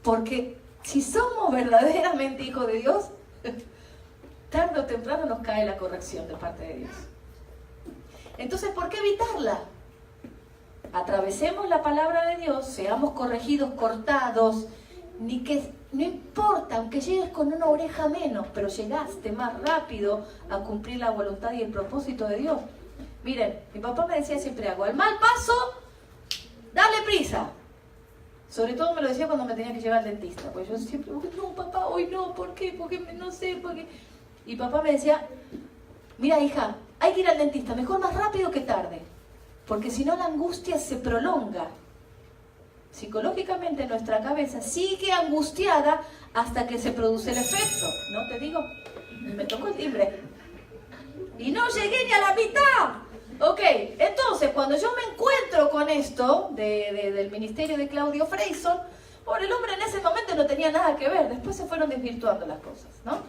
Porque si somos verdaderamente hijos de Dios, tarde o temprano nos cae la corrección de parte de Dios. Entonces, ¿por qué evitarla? Atravesemos la palabra de Dios, seamos corregidos, cortados, no importa, aunque llegues con una oreja menos, pero llegaste más rápido a cumplir la voluntad y el propósito de Dios. Miren, mi papá me decía siempre algo, al mal paso, dale prisa. Sobre todo me lo decía cuando me tenía que llevar al dentista, pues yo siempre, no papá, hoy no, ¿por qué? Porque no sé, ¿por qué? Y papá me decía, mira hija, hay que ir al dentista, mejor más rápido que tarde, porque si no la angustia se prolonga. Psicológicamente nuestra cabeza sigue angustiada hasta que se produce el efecto, ¿no? Te digo, me tocó el timbre y no llegué ni a la mitad. Ok, entonces cuando yo me encuentro con esto del ministerio de Claudio Freyson, por el hombre en ese momento no tenía nada que ver, después se fueron desvirtuando las cosas, ¿no?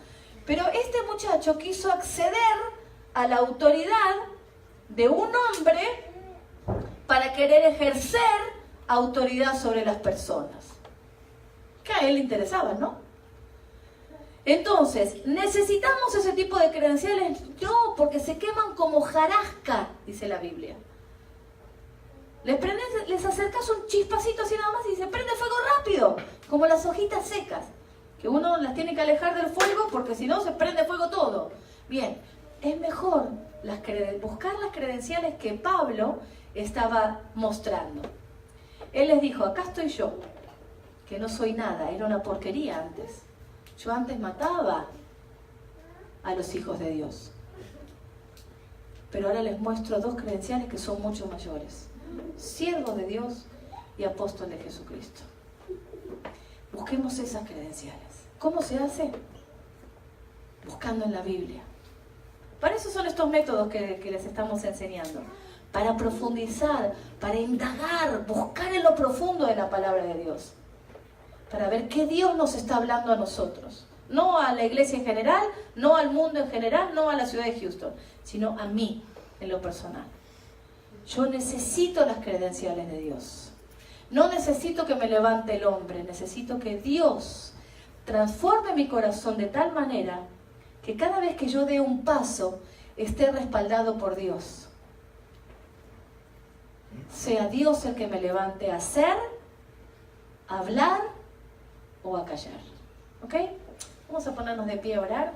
Pero este muchacho quiso acceder a la autoridad de un hombre para querer ejercer autoridad sobre las personas, que a él le interesaba, ¿no? Entonces, ¿necesitamos ese tipo de credenciales? No, porque se queman como jarasca, dice la Biblia. Les acercas un chispacito así nada más y se prende fuego rápido, como las hojitas secas, que uno las tiene que alejar del fuego porque si no se prende fuego todo. Bien, es mejor buscar las credenciales que Pablo estaba mostrando. Él les dijo, acá estoy yo, que no soy nada, era una porquería antes. Yo antes mataba a los hijos de Dios. Pero ahora les muestro dos credenciales que son mucho mayores. Siervo de Dios y apóstol de Jesucristo. Busquemos esas credenciales. ¿Cómo se hace? Buscando en la Biblia. Para eso son estos métodos que les estamos enseñando. Para profundizar, para indagar, buscar en lo profundo de la palabra de Dios. Para ver qué Dios nos está hablando a nosotros. No a la iglesia en general, no al mundo en general, no a la ciudad de Houston, sino a mí en lo personal. Yo necesito las credenciales de Dios. No necesito que me levante el hombre, necesito que Dios transforme mi corazón de tal manera que cada vez que yo dé un paso esté respaldado por Dios. Sea Dios el que me levante a hacer, a hablar o a callar. ¿Ok? Vamos a ponernos de pie a orar.